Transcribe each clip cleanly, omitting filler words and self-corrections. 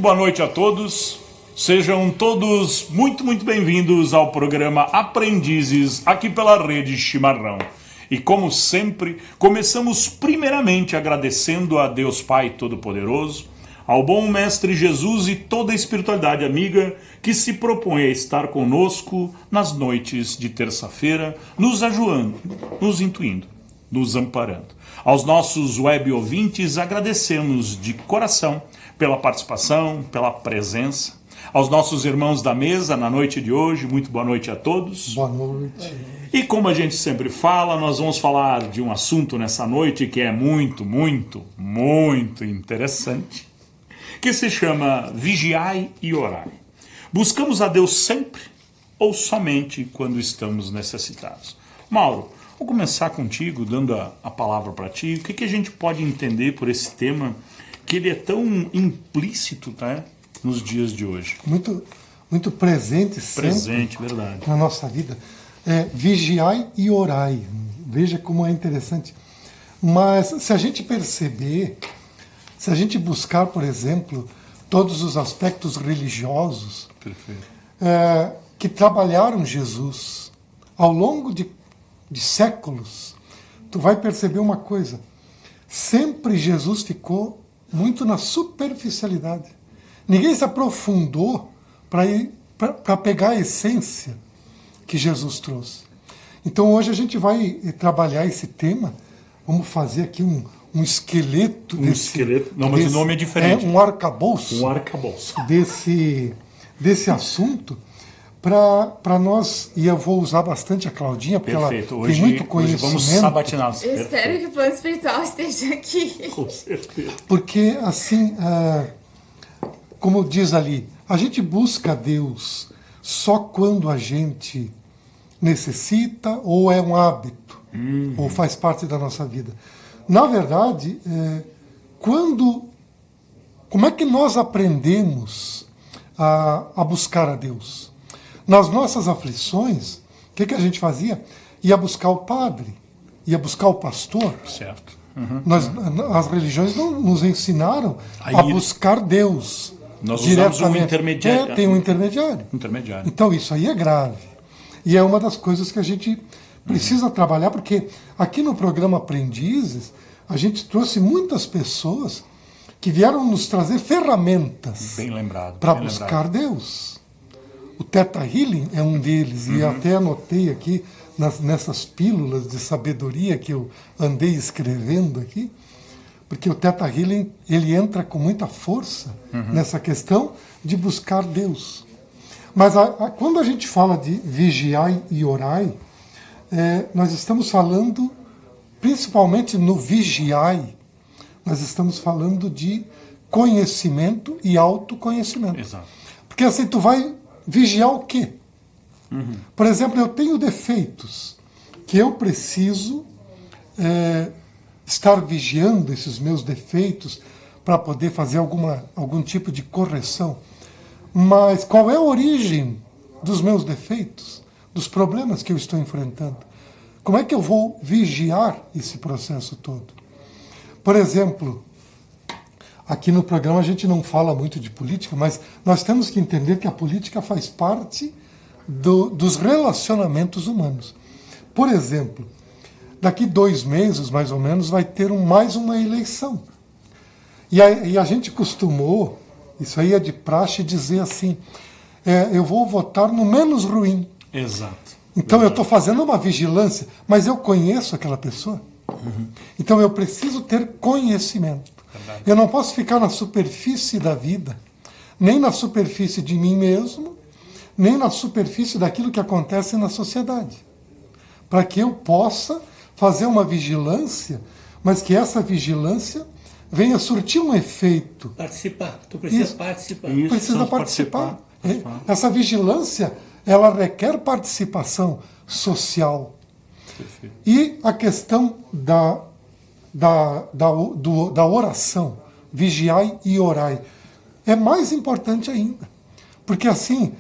boa noite a todos. Sejam todos muito bem-vindos ao programa Aprendizes, aqui pela Rede Chimarrão. E como sempre, começamos primeiramente agradecendo a Deus Pai Todo-Poderoso, ao bom Mestre Jesus e toda a espiritualidade amiga que se propõe a estar conosco nas noites de terça-feira, nos ajudando, nos intuindo, nos amparando. Aos nossos web ouvintes, agradecemos de coração pela participação, pela presença. Aos nossos irmãos da mesa, na noite de hoje, muito boa noite a todos. Boa noite. E como a gente sempre fala, nós vamos falar de um assunto nessa noite que é muito interessante, que se chama Vigiai e Orai. Buscamos a Deus sempre ou somente quando estamos necessitados? Mauro, vou começar contigo, dando a palavra para ti. O que a gente pode entender por esse tema, que ele é tão implícito, né, nos dias de hoje? Muito presente sempre. Presente, verdade. Na nossa vida. Vigiai e orai. Veja como é interessante. Mas se a gente perceber, se a gente buscar, por exemplo, todos os aspectos religiosos que trabalharam Jesus ao longo de séculos, tu vai perceber uma coisa. Sempre Jesus ficou muito na superficialidade. Ninguém se aprofundou para pegar a essência que Jesus trouxe. Então hoje a gente vai trabalhar esse tema. Vamos fazer aqui um esqueleto esqueleto. Não, mas o nome é diferente. Um arcabouço. Um arcabouço. Desse assunto, para nós, e eu vou usar bastante a Claudinha, porque Perfeito. ela tem muito conhecimento. Hoje vamos sabatiná-los. Eu espero que o plano espiritual esteja aqui. Com certeza. Porque, assim, como diz ali, a gente busca Deus só quando a gente necessita ou é um hábito, ou faz parte da nossa vida. Na verdade, como é que nós aprendemos a buscar a Deus? Nas nossas aflições, o que a gente fazia? Ia buscar o padre, ia buscar o pastor. Certo. As religiões não nos ensinaram a buscar Deus. Nós usamos um intermediário. Tem um intermediário. Então isso aí é grave. E é uma das coisas que a gente precisa trabalhar, porque aqui no programa Aprendizes, a gente trouxe muitas pessoas que vieram nos trazer ferramentas para buscar Deus. O Theta Healing é um deles, e até anotei aqui nessas pílulas de sabedoria que eu andei escrevendo aqui, porque o Theta Healing ele entra com muita força nessa questão de buscar Deus. Mas quando a gente fala de vigiai e orai, nós estamos falando, principalmente no vigiai, nós estamos falando de conhecimento e autoconhecimento. Exato. Porque assim, tu vai vigiar o quê? Por exemplo, eu tenho defeitos que eu preciso estar vigiando esses meus defeitos para poder fazer algum tipo de correção. Mas qual é a origem dos meus defeitos, dos problemas que eu estou enfrentando? Como é que eu vou vigiar esse processo todo? Por exemplo, aqui no programa a gente não fala muito de política, mas nós temos que entender que a política faz parte dos relacionamentos humanos. Por exemplo, daqui 2 meses, mais ou menos, vai ter mais uma eleição. E a gente costumou, isso aí é de praxe, dizer assim, eu vou votar no menos ruim. Exato. Então eu estou fazendo uma vigilância, mas eu conheço aquela pessoa. Então eu preciso ter conhecimento. Verdade. Eu não posso ficar na superfície da vida, nem na superfície de mim mesmo, nem na superfície daquilo que acontece na sociedade. Para que eu possa fazer uma vigilância, mas que essa vigilância venha surtir um efeito. Participar. Tu precisa participar. Precisa participar. Essa vigilância, ela requer participação social. Perfeito. E a questão da oração, vigiai e orai, é mais importante ainda. Porque assim,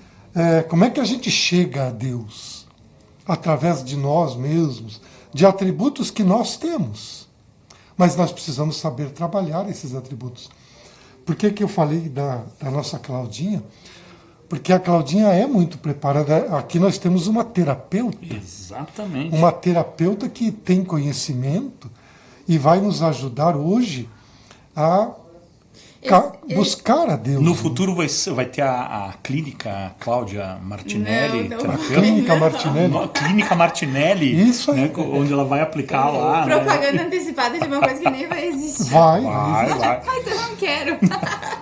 como é que a gente chega a Deus? Através de nós mesmos, de atributos que nós temos. Mas nós precisamos saber trabalhar esses atributos. Por que eu falei da nossa Claudinha? Porque a Claudinha é muito preparada. Aqui nós temos uma terapeuta. Exatamente. Uma terapeuta que tem conhecimento e vai nos ajudar hoje a buscar a Deus. No futuro vai ter a clínica Cláudia Martinelli, Não. terapeuta. Clínica Martinelli. Clínica Martinelli. Isso aí. Né, onde ela vai aplicar lá. Propaganda antecipada de uma coisa que nem vai existir. Vai. Mas eu não quero.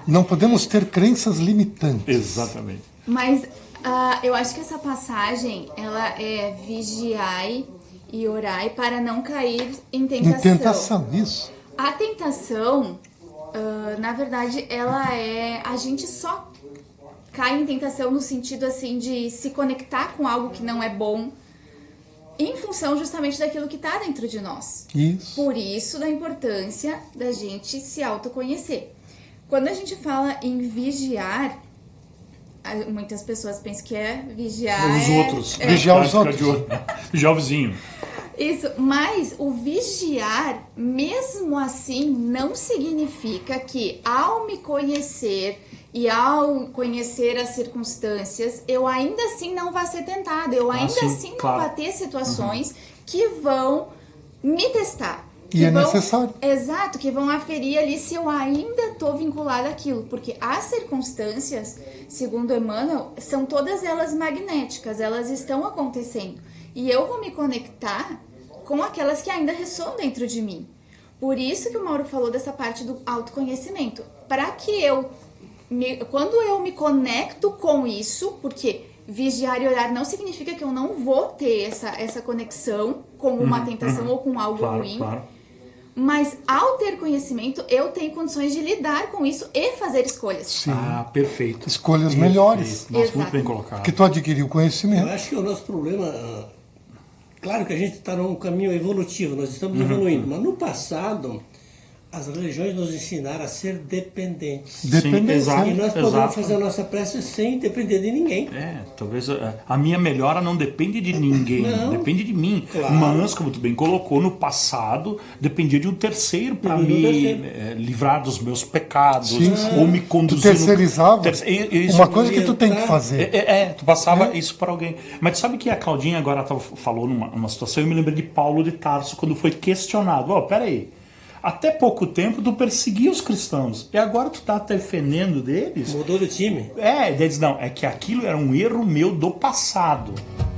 Não podemos ter crenças limitantes. Exatamente. Mas eu acho que essa passagem, ela é vigiai e orai para não cair em tentação. Em tentação, isso. A tentação, na verdade, ela é... A gente só cai em tentação no sentido, assim, de se conectar com algo que não é bom em função justamente daquilo que está dentro de nós. Isso. Por isso, da importância da gente se autoconhecer. Quando a gente fala em vigiar, muitas pessoas pensam que é vigiar... Os outros. Vigiar os outros. Vigiar o vizinho. Isso, mas o vigiar, mesmo assim, não significa que ao me conhecer e ao conhecer as circunstâncias, eu ainda assim não vá ser tentado, eu ainda sim, assim claro. não vá ter situações que vão me testar. E é necessário. Exato, que vão aferir ali se eu ainda estou vinculada àquilo. Porque as circunstâncias, segundo Emmanuel, são todas elas magnéticas, elas estão acontecendo. E eu vou me conectar com aquelas que ainda ressoam dentro de mim. Por isso que o Mauro falou dessa parte do autoconhecimento. Para que quando eu me conecto com isso, porque vigiar e orar não significa que eu não vou ter essa conexão com uma tentação ou com algo ruim. Claro. Mas ao ter conhecimento, eu tenho condições de lidar com isso e fazer escolhas. Sim. Perfeito. Escolhas melhores. Nossa, muito Exato. bem colocado. Porque tu adquiriu conhecimento. Eu acho que o nosso problema... Claro que a gente está num caminho evolutivo, nós estamos evoluindo, mas no passado as religiões nos ensinaram a ser dependentes. Dependência. exato. E nós podemos fazer a nossa prece sem depender de ninguém. Talvez a minha melhora não depende de ninguém, Não. depende de mim. Claro. Mas, como tu bem colocou, no passado dependia de um terceiro para me livrar dos meus pecados, Sim. ou me Tu conduzir. terceirizava Isso. uma coisa que tu tem que fazer. Tu passava isso para alguém. Mas sabe que a Claudinha agora falou numa situação, eu me lembrei de Paulo de Tarso, quando foi questionado. Peraí, até pouco tempo tu perseguia os cristãos, e agora tu tá defendendo deles? Mudou de time. Eles não, é que aquilo era um erro meu do passado.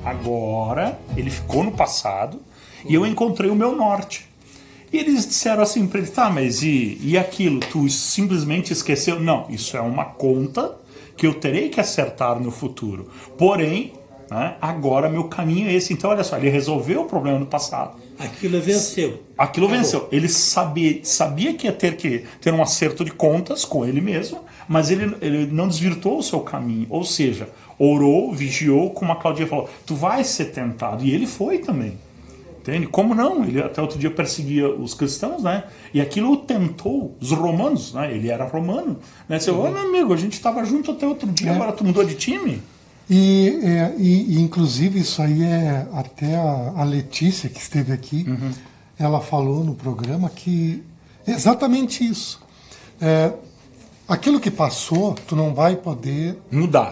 Agora, ele ficou no passado, e eu encontrei o meu norte. E eles disseram assim para ele, tá, mas e aquilo? Tu simplesmente esqueceu? Não, isso é uma conta que eu terei que acertar no futuro. Porém, né, agora meu caminho é esse. Então, olha só, ele resolveu o problema do passado. Aquilo venceu. Aquilo venceu. Ele sabia que ia ter um acerto de contas com ele mesmo, mas ele não desvirtuou o seu caminho. Ou seja, orou, vigiou, como a Claudinha falou, tu vai ser tentado. E ele foi também. Entende? Como não? Ele até outro dia perseguia os cristãos, né? E aquilo tentou os romanos, né? Ele era romano. Né? Você falou, meu amigo, a gente estava junto até outro dia, agora tu mudou de time? E inclusive isso aí até a Letícia que esteve aqui, ela falou no programa que exatamente isso. Aquilo que passou, tu não vai poder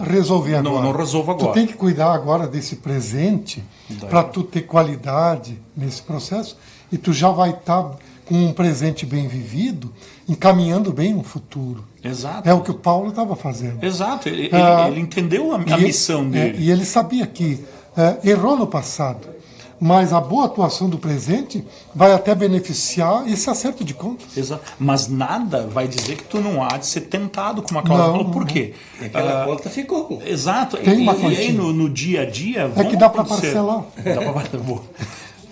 resolver agora. Não resolve agora. Tu tem que cuidar agora desse presente para tu ter qualidade nesse processo e tu já vai estar com um presente bem vivido, encaminhando bem um futuro. Exato. É o que o Paulo estava fazendo. Exato. Ele entendeu a missão dele. E ele sabia que errou no passado, mas a boa atuação do presente vai até beneficiar esse acerto de contas. Exato. Mas nada vai dizer que tu não há de ser tentado, como a Cláudia falou. Por quê? Aquela conta ficou. Exato. Tem uma e aí no dia a dia... É que dá para parcelar.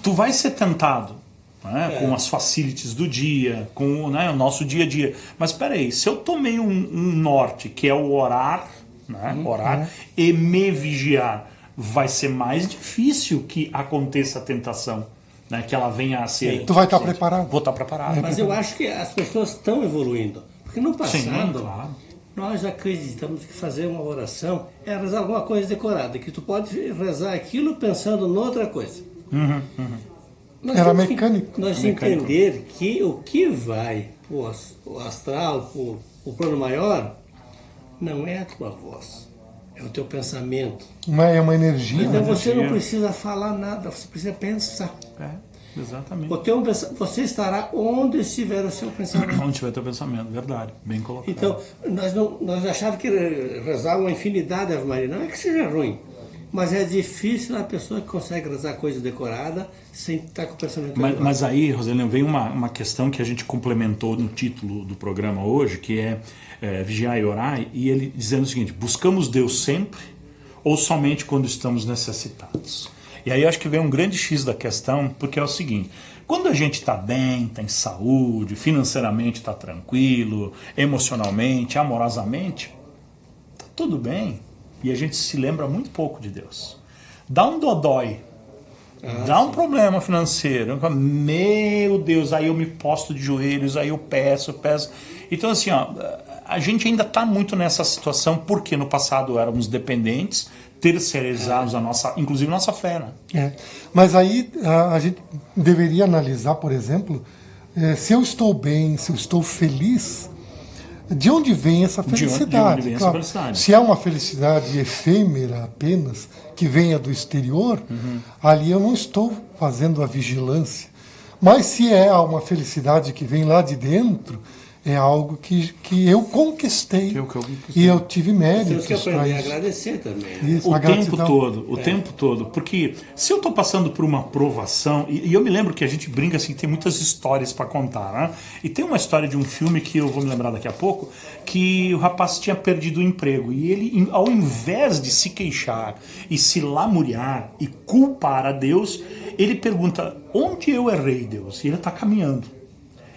Tu vai ser tentado. Né, com as facilities do dia, com o nosso dia a dia. Mas espera aí, se eu tomei um norte, que é o orar, e me vigiar, vai ser mais difícil que aconteça a tentação, né, que ela venha a ser... Tu vai estar preparado. Vou estar preparado. Mas eu acho que as pessoas estão evoluindo. Porque no passado, Sim, claro. nós acreditamos que fazer uma oração é rezar alguma coisa decorada, que tu pode rezar aquilo pensando noutra coisa. Era mecânico. Nós temos que entender que o que vai o astral, o plano maior não é a tua voz, é o teu pensamento. É uma energia. Então você não precisa falar nada, você precisa pensar. Exatamente. Você estará onde estiver o seu pensamento. Onde estiver o teu pensamento, verdade, bem colocado. Então, nós achávamos que rezar uma infinidade de Ave Maria. Não é que seja ruim, mas é difícil a pessoa que consegue rezar coisa decorada sem estar com o pensamento. Mas aí, Roselino, vem uma questão que a gente complementou no título do programa hoje, que é vigiar e orar, e ele dizendo o seguinte: buscamos Deus sempre ou somente quando estamos necessitados? E aí eu acho que vem um grande X da questão, porque é o seguinte: quando a gente está bem, tem saúde, financeiramente está tranquilo, emocionalmente, amorosamente, tá tudo bem. E a gente se lembra muito pouco de Deus. Dá um dodói, dá um problema financeiro, meu Deus, aí eu me posto de joelhos, aí eu peço. Então assim, a gente ainda está muito nessa situação, porque no passado éramos dependentes, terceirizados inclusive nossa fé, né? Mas aí a gente deveria analisar, por exemplo, se eu estou bem, se eu estou feliz, de onde vem essa felicidade? De onde vem essa felicidade? Se é uma felicidade efêmera apenas, que venha do exterior, ali eu não estou fazendo a vigilância. Mas se é uma felicidade que vem lá de dentro, é algo que eu conquistei. E eu tive méritos para isso. Agradecer também. Isso, o tempo todo. Porque se eu estou passando por uma provação, e eu me lembro que a gente brinca assim, tem muitas histórias para contar, né? E tem uma história de um filme que eu vou me lembrar daqui a pouco, que o rapaz tinha perdido o emprego. E ele, ao invés de se queixar e se lamuriar e culpar a Deus, ele pergunta: onde eu errei, Deus? E ele está caminhando.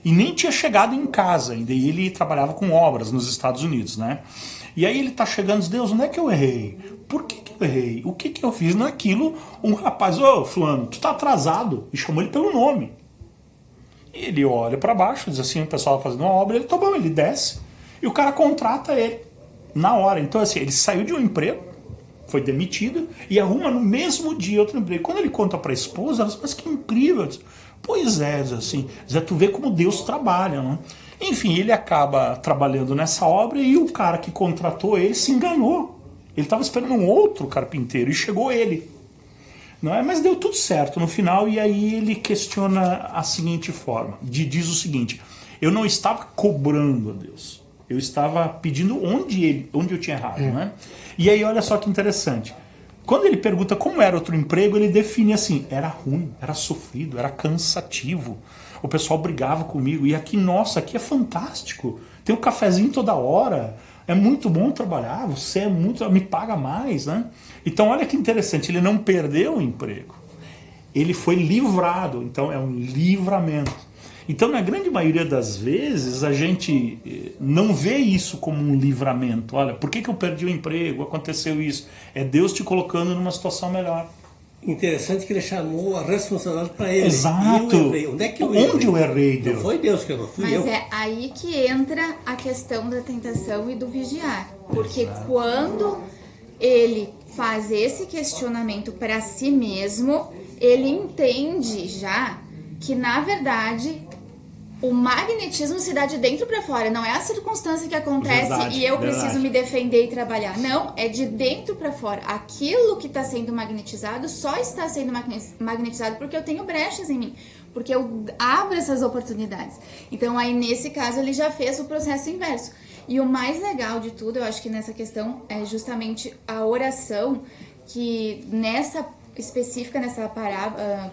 E nem tinha chegado em casa ainda. E ele trabalhava com obras nos Estados Unidos, né? E aí ele tá chegando e diz: Deus, onde é que eu errei? Por que eu errei? O que eu fiz naquilo? Um rapaz: ô, fulano, tu tá atrasado. E chamou ele pelo nome. E ele olha para baixo, diz assim, o pessoal fazendo uma obra, ele tá bom, ele desce. E o cara contrata ele na hora. Então assim, ele saiu de um emprego, foi demitido, e arruma no mesmo dia outro emprego. Quando ele conta para a esposa, ela diz: mas que incrível. Pois é, assim, Zé, tu vê como Deus trabalha, né? Enfim, ele acaba trabalhando nessa obra e o cara que contratou ele se enganou. Ele estava esperando um outro carpinteiro e chegou ele. Não é? Mas deu tudo certo no final, e aí ele questiona a seguinte forma, diz o seguinte: eu não estava cobrando a Deus, eu estava pedindo onde eu tinha errado, né? E aí olha só que interessante. Quando ele pergunta como era outro emprego, ele define assim: era ruim, era sofrido, era cansativo. O pessoal brigava comigo. E aqui, nossa, aqui é fantástico. Tem um cafezinho toda hora. É muito bom trabalhar. Você me paga mais, né? Então, olha que interessante. Ele não perdeu o emprego. Ele foi livrado. Então, é um livramento. Então, na grande maioria das vezes, a gente não vê isso como um livramento. Olha, por que eu perdi o emprego? Aconteceu isso. É Deus te colocando numa situação melhor. Interessante que ele chamou a responsabilidade para ele. Exato. Onde é que eu errei, Deus? Não foi Deus que errou, fui eu. Mas é aí que entra a questão da tentação e do vigiar. Porque quando ele faz esse questionamento para si mesmo, ele entende já que, na verdade, o magnetismo se dá de dentro para fora. Não é a circunstância que acontece e eu preciso me defender e trabalhar. Não, é de dentro para fora. Aquilo que está sendo magnetizado só está sendo magnetizado porque eu tenho brechas em mim. Porque eu abro essas oportunidades. Então, aí, nesse caso, ele já fez o processo inverso. E o mais legal de tudo, eu acho que nessa questão, é justamente a oração, que nessa específica, nessa parábola,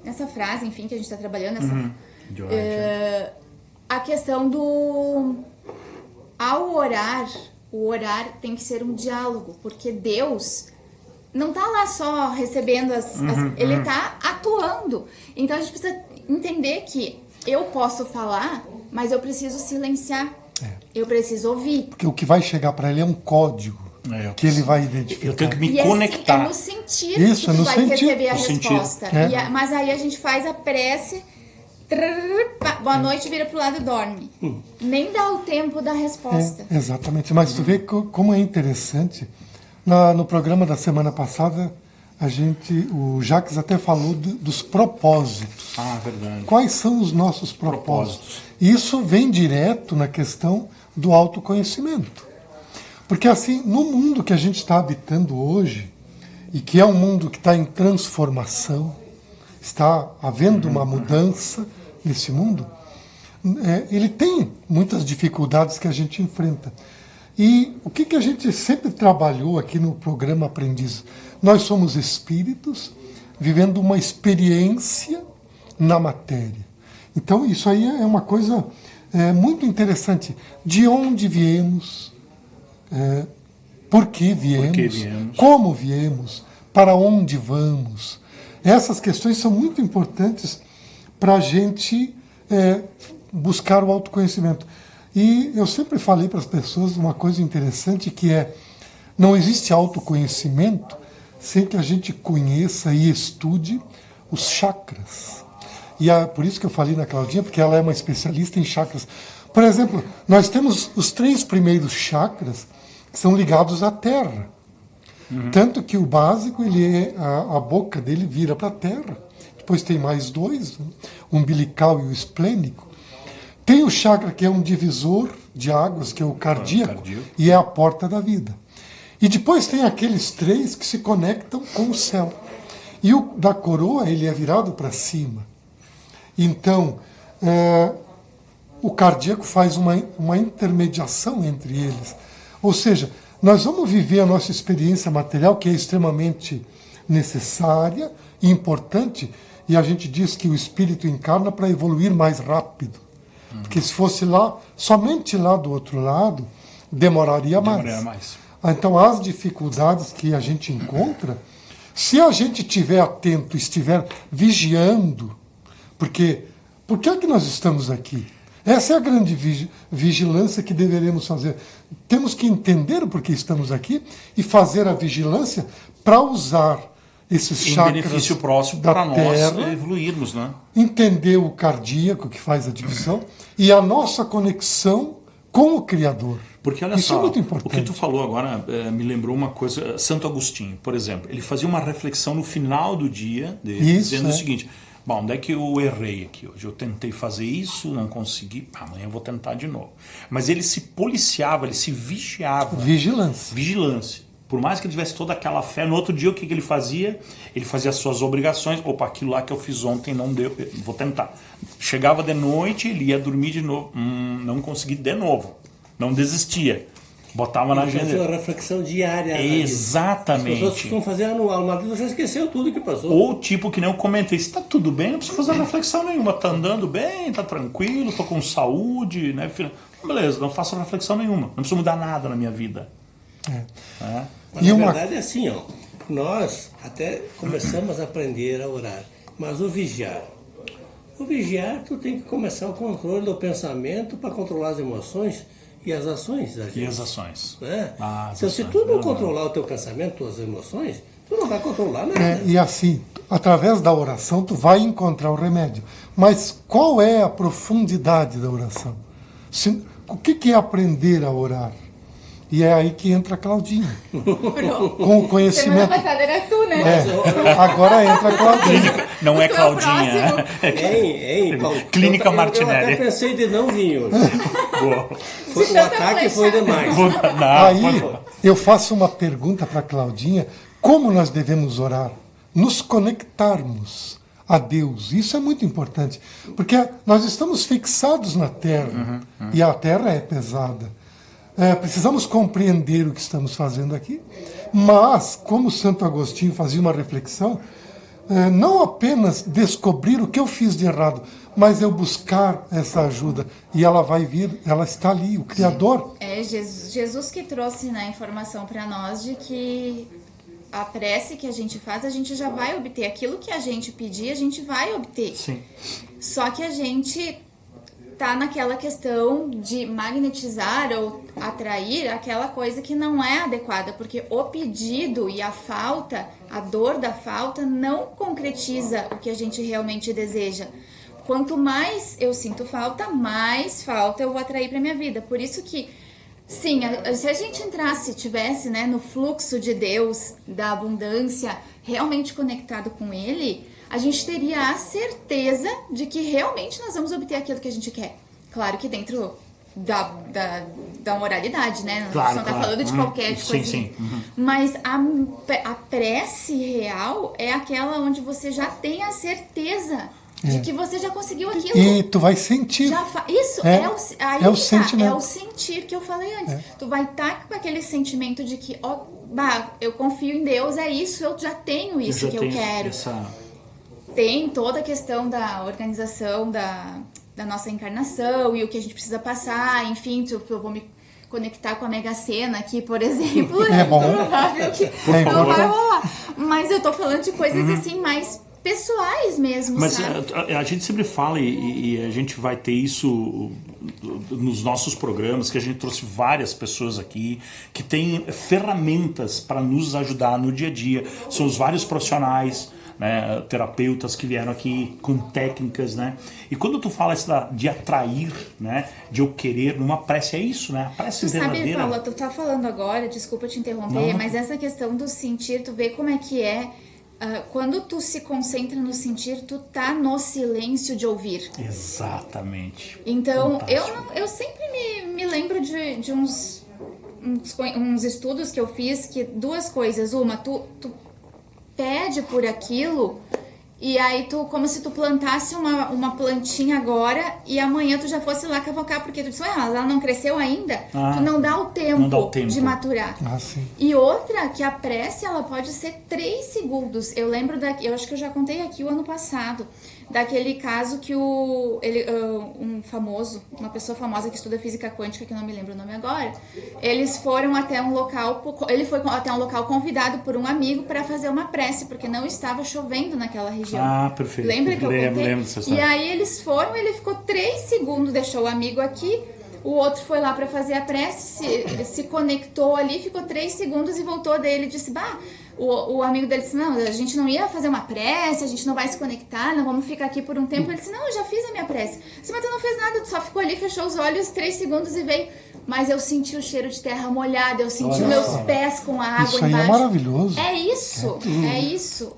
nessa frase, enfim, que a gente está trabalhando, a questão do... Ao orar, o orar tem que ser um diálogo, porque Deus não está lá só recebendo ele está atuando. Então a gente precisa entender que eu posso falar, mas eu preciso silenciar. Eu preciso ouvir. Porque o que vai chegar para ele é um código que ele vai identificar. Eu tenho que me conectar. É no sentido que tu vai receber a resposta. Mas aí a gente faz a prece, boa noite, vira pro lado e dorme. Nem dá o tempo da resposta. Exatamente. Mas tu vê como é interessante. No programa da semana passada, o Jacques até falou dos propósitos. Verdade. Quais são os nossos propósitos? Isso vem direto na questão do autoconhecimento. Porque assim, no mundo que a gente está habitando hoje, e que é um mundo que está em transformação, está havendo uma mudança nesse mundo, ele tem muitas dificuldades que a gente enfrenta. E o que a gente sempre trabalhou aqui no programa Aprendiz? Nós somos espíritos vivendo uma experiência na matéria. Então isso aí é uma coisa muito interessante. De onde viemos, por que viemos, como viemos, para onde vamos. Essas questões são muito importantes para a gente buscar o autoconhecimento. E eu sempre falei para as pessoas uma coisa interessante, que não existe autoconhecimento sem que a gente conheça e estude os chakras. E por isso que eu falei na Claudinha, porque ela é uma especialista em chakras. Por exemplo, nós temos os 3 primeiros chakras que são ligados à Terra. Tanto que o básico, a boca dele vira para a Terra. Depois tem mais 2, o umbilical e o esplênico. Tem o chakra que é um divisor de águas, que é o cardíaco, e é a porta da vida. E depois tem aqueles 3 que se conectam com o céu. E o da coroa, ele é virado para cima. Então, o cardíaco faz uma intermediação entre eles. Ou seja, nós vamos viver a nossa experiência material, que é extremamente necessária e importante, e a gente diz que o espírito encarna para evoluir mais rápido. Porque se fosse somente lá do outro lado, demoraria mais. Então, as dificuldades que a gente encontra, se a gente estiver atento, estiver vigiando, porque por que é que nós estamos aqui? Essa é a grande vigilância que deveremos fazer. Temos que entender o porquê estamos aqui e fazer a vigilância para usar esses chakras benefício próximo para nós evoluirmos, né? Entender o cardíaco, que faz a divisão, e a nossa conexão com o Criador. Porque olha só, é muito importante. O que tu falou agora me lembrou uma coisa. Santo Agostinho, por exemplo, ele fazia uma reflexão no final do dia dele, dizendo o seguinte: bom, onde é que eu errei aqui hoje? Eu tentei fazer isso, não consegui, amanhã eu vou tentar de novo. Mas ele se policiava, ele se vigiava. Vigilância. Por mais que ele tivesse toda aquela fé, no outro dia o que ele fazia? Ele fazia as suas obrigações. Opa, aquilo lá que eu fiz ontem não deu, vou tentar. Chegava de noite, ele ia dormir de novo. Não consegui de novo. Não desistia. Botava na agenda. Fazia uma reflexão diária. Exatamente. As pessoas costumam fazer anual, mas você esqueceu tudo que passou. Ou tipo que nem eu comentei, está tudo bem, não precisa fazer reflexão nenhuma. Tá andando bem, tá tranquilo, tô com saúde, né? Beleza, não faço reflexão nenhuma. Não preciso mudar nada na minha vida. Mas na verdade é assim, nós até começamos a aprender a orar, mas o vigiar, tu tem que começar o controle do pensamento para controlar as emoções e as ações da gente. E as ações. Né? Então, se tu não controlar o teu pensamento, as emoções, tu não vai controlar nada. E assim, através da oração, tu vai encontrar o remédio. Mas qual é a profundidade da oração? O que é aprender a orar? E é aí que entra a Claudinha. Com o conhecimento. Semana passada era tu, né? Agora entra a Claudinha. Não é Claudinha. Clínica Martinelli. Eu até pensei de não vir hoje. O ataque foi demais. Aí eu faço uma pergunta para a Claudinha. Como nós devemos orar? Nos conectarmos a Deus. Isso é muito importante. Porque nós estamos fixados na Terra. E a Terra é pesada. Precisamos compreender o que estamos fazendo aqui, mas, como Santo Agostinho fazia uma reflexão, não apenas descobrir o que eu fiz de errado, mas eu buscar essa ajuda, e ela vai vir, ela está ali, o Criador. É Jesus que trouxe a informação para nós de que a prece que a gente faz, a gente já vai obter. Aquilo que a gente pedir, a gente vai obter. Sim. Só que a gente tá naquela questão de magnetizar ou atrair aquela coisa que não é adequada, porque o pedido e a falta, a dor da falta, não concretiza o que a gente realmente deseja. Quanto mais eu sinto falta, mais falta eu vou atrair para minha vida. Por isso que, sim, se a gente tivesse no fluxo de Deus, da abundância, realmente conectado com Ele, a gente teria a certeza de que realmente nós vamos obter aquilo que a gente quer. Claro que dentro da moralidade, né? Claro, não tá falando de qualquer coisa. Sim. Mas a prece real é aquela onde você já tem a certeza de que você já conseguiu aquilo. E tu vai sentir. Isso é o sentimento. É o sentir que eu falei antes. Tu vai estar com aquele sentimento de que, eu confio em Deus, é isso, eu já tenho isso que eu quero. Tem toda a questão da organização da nossa encarnação e o que a gente precisa passar, enfim, eu vou me conectar com a Mega Sena aqui, por exemplo. É bom. Provável que não vai rolar. Mas eu tô falando de coisas assim mais pessoais mesmo, mas sabe? a gente sempre fala e a gente vai ter isso nos nossos programas, que a gente trouxe várias pessoas aqui que têm ferramentas para nos ajudar no dia a dia. São os vários profissionais, né, terapeutas que vieram aqui com técnicas, né? E quando tu fala isso de atrair, né, de eu querer numa prece, é isso, né? A prece verdadeira. Sabe, Paula, tu tá falando agora, desculpa te interromper, mas essa questão do sentir, tu vê como é que é. Quando tu se concentra no sentir, tu tá no silêncio de ouvir. Exatamente. Então, eu sempre me lembro de uns estudos que eu fiz, que duas coisas. Uma, tu pede por aquilo e aí tu, como se tu plantasse uma plantinha agora e amanhã tu já fosse lá cavocar, porque tu disse, ela não cresceu ainda, tu não dá o tempo de maturar. Sim. E outra, que a prece, ela pode ser 3 segundos. Eu lembro, eu acho que eu já contei aqui o ano passado, daquele caso que uma pessoa famosa que estuda física quântica, que eu não me lembro o nome agora, eles foram até um local, ele foi até um local convidado por um amigo para fazer uma prece, porque não estava chovendo naquela região. Perfeito. Lembra que eu contei? Lembro dessa história. E aí eles foram, ele ficou 3 segundos, deixou o amigo aqui, o outro foi lá para fazer a prece, se conectou ali, ficou 3 segundos e voltou. Daí ele disse, o amigo dele disse, não, a gente não ia fazer uma prece, a gente não vai se conectar, não vamos ficar aqui por um tempo. Ele disse, não, eu já fiz a minha prece. Eu disse, mas tu não fez nada, tu só ficou ali, fechou os olhos 3 segundos e veio. Mas eu senti o cheiro de terra molhada, eu senti meus pés com a água isso embaixo. Isso aí é maravilhoso. É isso.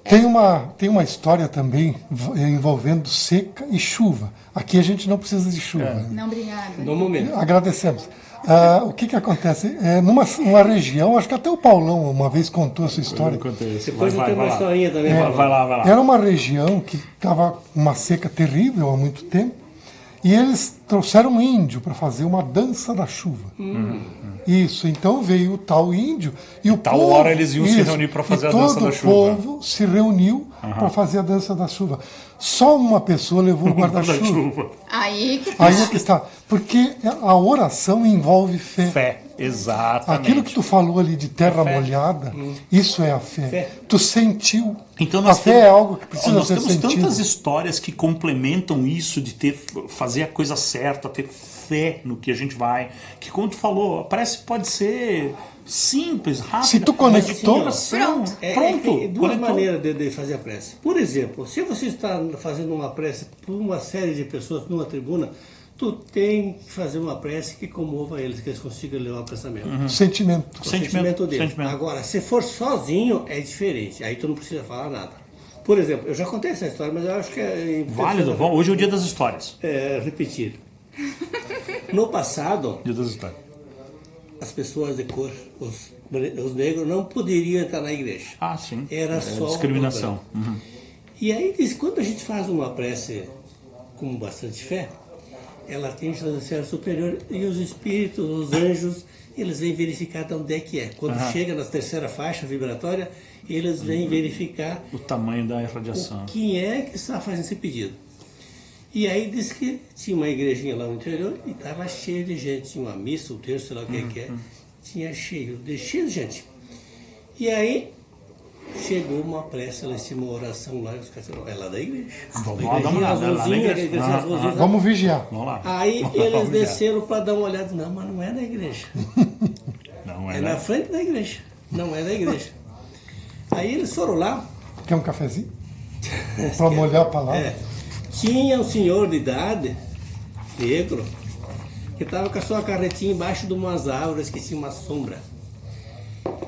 Tem uma história também envolvendo seca e chuva. Aqui a gente não precisa de chuva. Não, obrigada. No momento. Agradecemos. O que acontece? Numa região, acho que até o Paulão uma vez contou essa história. Depois eu tenho uma historinha também. Vai lá. Era uma região que estava uma seca terrível há muito tempo. E eles trouxeram um índio para fazer uma dança da chuva. Isso, então veio o tal índio e o tal povo, hora eles iam se reunir para fazer a dança da chuva. Todo o povo se reuniu para fazer a dança da chuva. Só uma pessoa levou o guarda-chuva. Aí é que está. Porque a oração envolve fé. Fé, exatamente. Aquilo que tu falou ali de terra molhada, isso é a fé. Tu sentiu. Então a fé é algo que precisa ser sentido. Nós temos tantas histórias que complementam isso de fazer a coisa certa, ter fé no que a gente vai. Que como tu falou, a prece pode ser simples, rápida. Se tu conectou, pronto. Tem duas maneiras de fazer a prece. Por exemplo, se você está fazendo uma prece por uma série de pessoas numa tribuna, tu tem que fazer uma prece que comova eles, que eles consigam levar o pensamento. Sentimento. O sentimento deles. Agora, se for sozinho, é diferente. Aí tu não precisa falar nada. Por exemplo, eu já contei essa história, mas eu acho que é válido. Hoje é o dia das histórias. Repetir. No passado, dia das histórias, as pessoas de cor, os negros, não poderiam entrar na igreja. Sim. Era só discriminação. E aí, quando a gente faz uma prece com bastante fé, ela atinge a esfera superior e os espíritos, os anjos, eles vêm verificar de onde é que é. Quando chega na terceira faixa vibratória, eles vêm verificar o tamanho da irradiação. Quem é que está fazendo esse pedido. E aí disse que tinha uma igrejinha lá no interior e estava cheio de gente. Tinha uma missa, um terço, sei lá o que é. Tinha cheio de gente. E aí chegou uma prece, ela estimou uma oração lá, e os caras falaram, é lá da igreja. Vamos vigiar. Vamos lá. Aí eles desceram para dar uma olhada. Não, mas não é da igreja. Não é, na frente da igreja. Não é da igreja. Aí eles foram lá. Quer um cafezinho? Para molhar a palavra. Tinha um senhor de idade, negro, que estava com a sua carretinha embaixo de umas árvores que tinha uma sombra.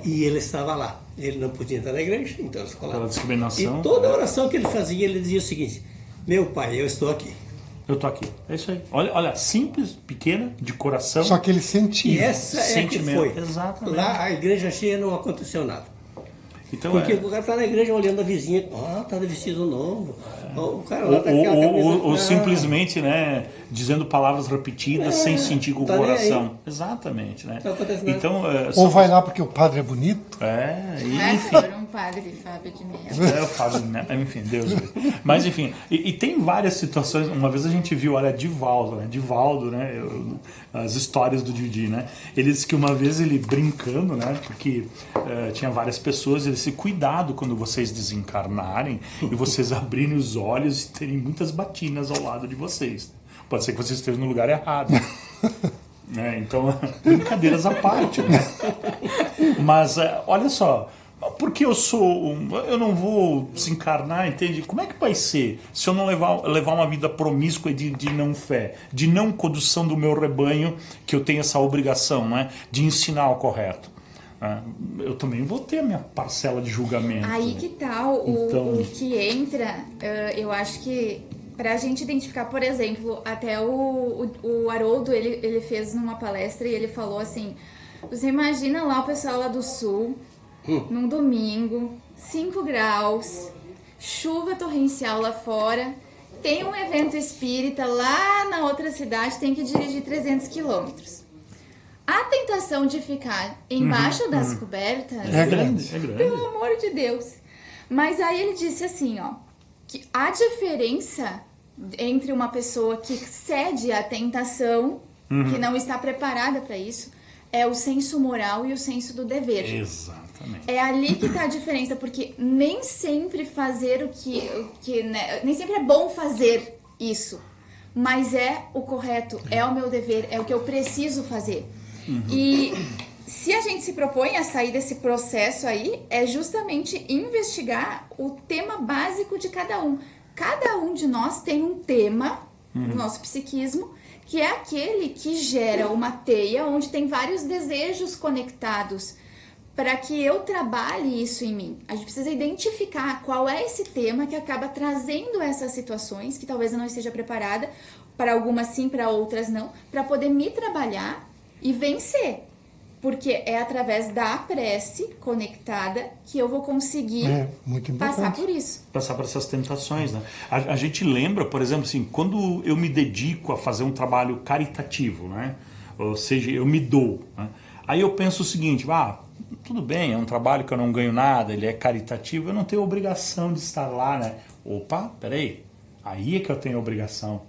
E ele estava lá. Ele não podia entrar na igreja, então ele ficou lá. Pela discriminação. E toda a oração que ele fazia, ele dizia o seguinte: meu pai, eu estou aqui. Eu tô aqui. É isso aí. Olha, simples, pequena, de coração. Só que ele sentia. E essa sentimento. É que foi. Exatamente. Lá a igreja cheia não aconteceu nada. Então, porque o cara tá na igreja olhando a vizinha, tá de vestido novo. O cara lá tá ou simplesmente, né, dizendo palavras repetidas sem sentir com o coração. Exatamente, né? Então, ou vai lá porque o padre é bonito. Enfim. Um padre, Fábio de Mello. O Fábio de Mello, enfim, Deus. Mas enfim, e tem várias situações. Uma vez a gente viu, olha, Divaldo, né? As histórias do Didi, né? Ele disse que uma vez ele brincando, né? Porque tinha várias pessoas, ele disse, cuidado quando vocês desencarnarem e vocês abrirem os olhos e terem muitas batinas ao lado de vocês. Pode ser que vocês estejam no lugar errado. Né? Então, brincadeiras à parte. Né? Mas, olha só, porque eu não vou desencarnar, entende? Como é que vai ser se eu não levar uma vida promíscua de não fé, de não condução do meu rebanho, que eu tenho essa obrigação, né? De ensinar o correto? Eu também vou ter a minha parcela de julgamento. Aí que tal o que entra, eu acho que para a gente identificar, por exemplo, até o Haroldo, ele fez numa palestra e ele falou assim, você imagina lá o pessoal lá do sul, num domingo, 5 graus, chuva torrencial lá fora, tem um evento espírita lá na outra cidade, tem que dirigir 300 quilômetros. A tentação de ficar embaixo das cobertas é grande. Pelo amor de Deus. Mas aí ele disse assim, ó, que a diferença entre uma pessoa que cede à tentação, que não está preparada para isso, é o senso moral e o senso do dever. Exatamente. É ali que está a diferença, porque nem sempre fazer o que né, nem sempre é bom fazer isso, mas é o correto, é o meu dever, é o que eu preciso fazer. E se a gente se propõe a sair desse processo aí, é justamente investigar o tema básico de cada um. Cada um de nós tem um tema no nosso psiquismo, que é aquele que gera uma teia onde tem vários desejos conectados para que eu trabalhe isso em mim. A gente precisa identificar qual é esse tema que acaba trazendo essas situações, que talvez eu não esteja preparada, para algumas sim, para outras não, para poder me trabalhar e vencer, porque é através da prece conectada que eu vou conseguir passar por isso. Passar por essas tentações, né? A gente lembra, por exemplo, assim, quando eu me dedico a fazer um trabalho caritativo, né? Ou seja, eu me dou, né? Aí eu penso o seguinte, tudo bem, é um trabalho que eu não ganho nada, ele é caritativo, eu não tenho obrigação de estar lá, né? Opa, peraí, aí é que eu tenho obrigação.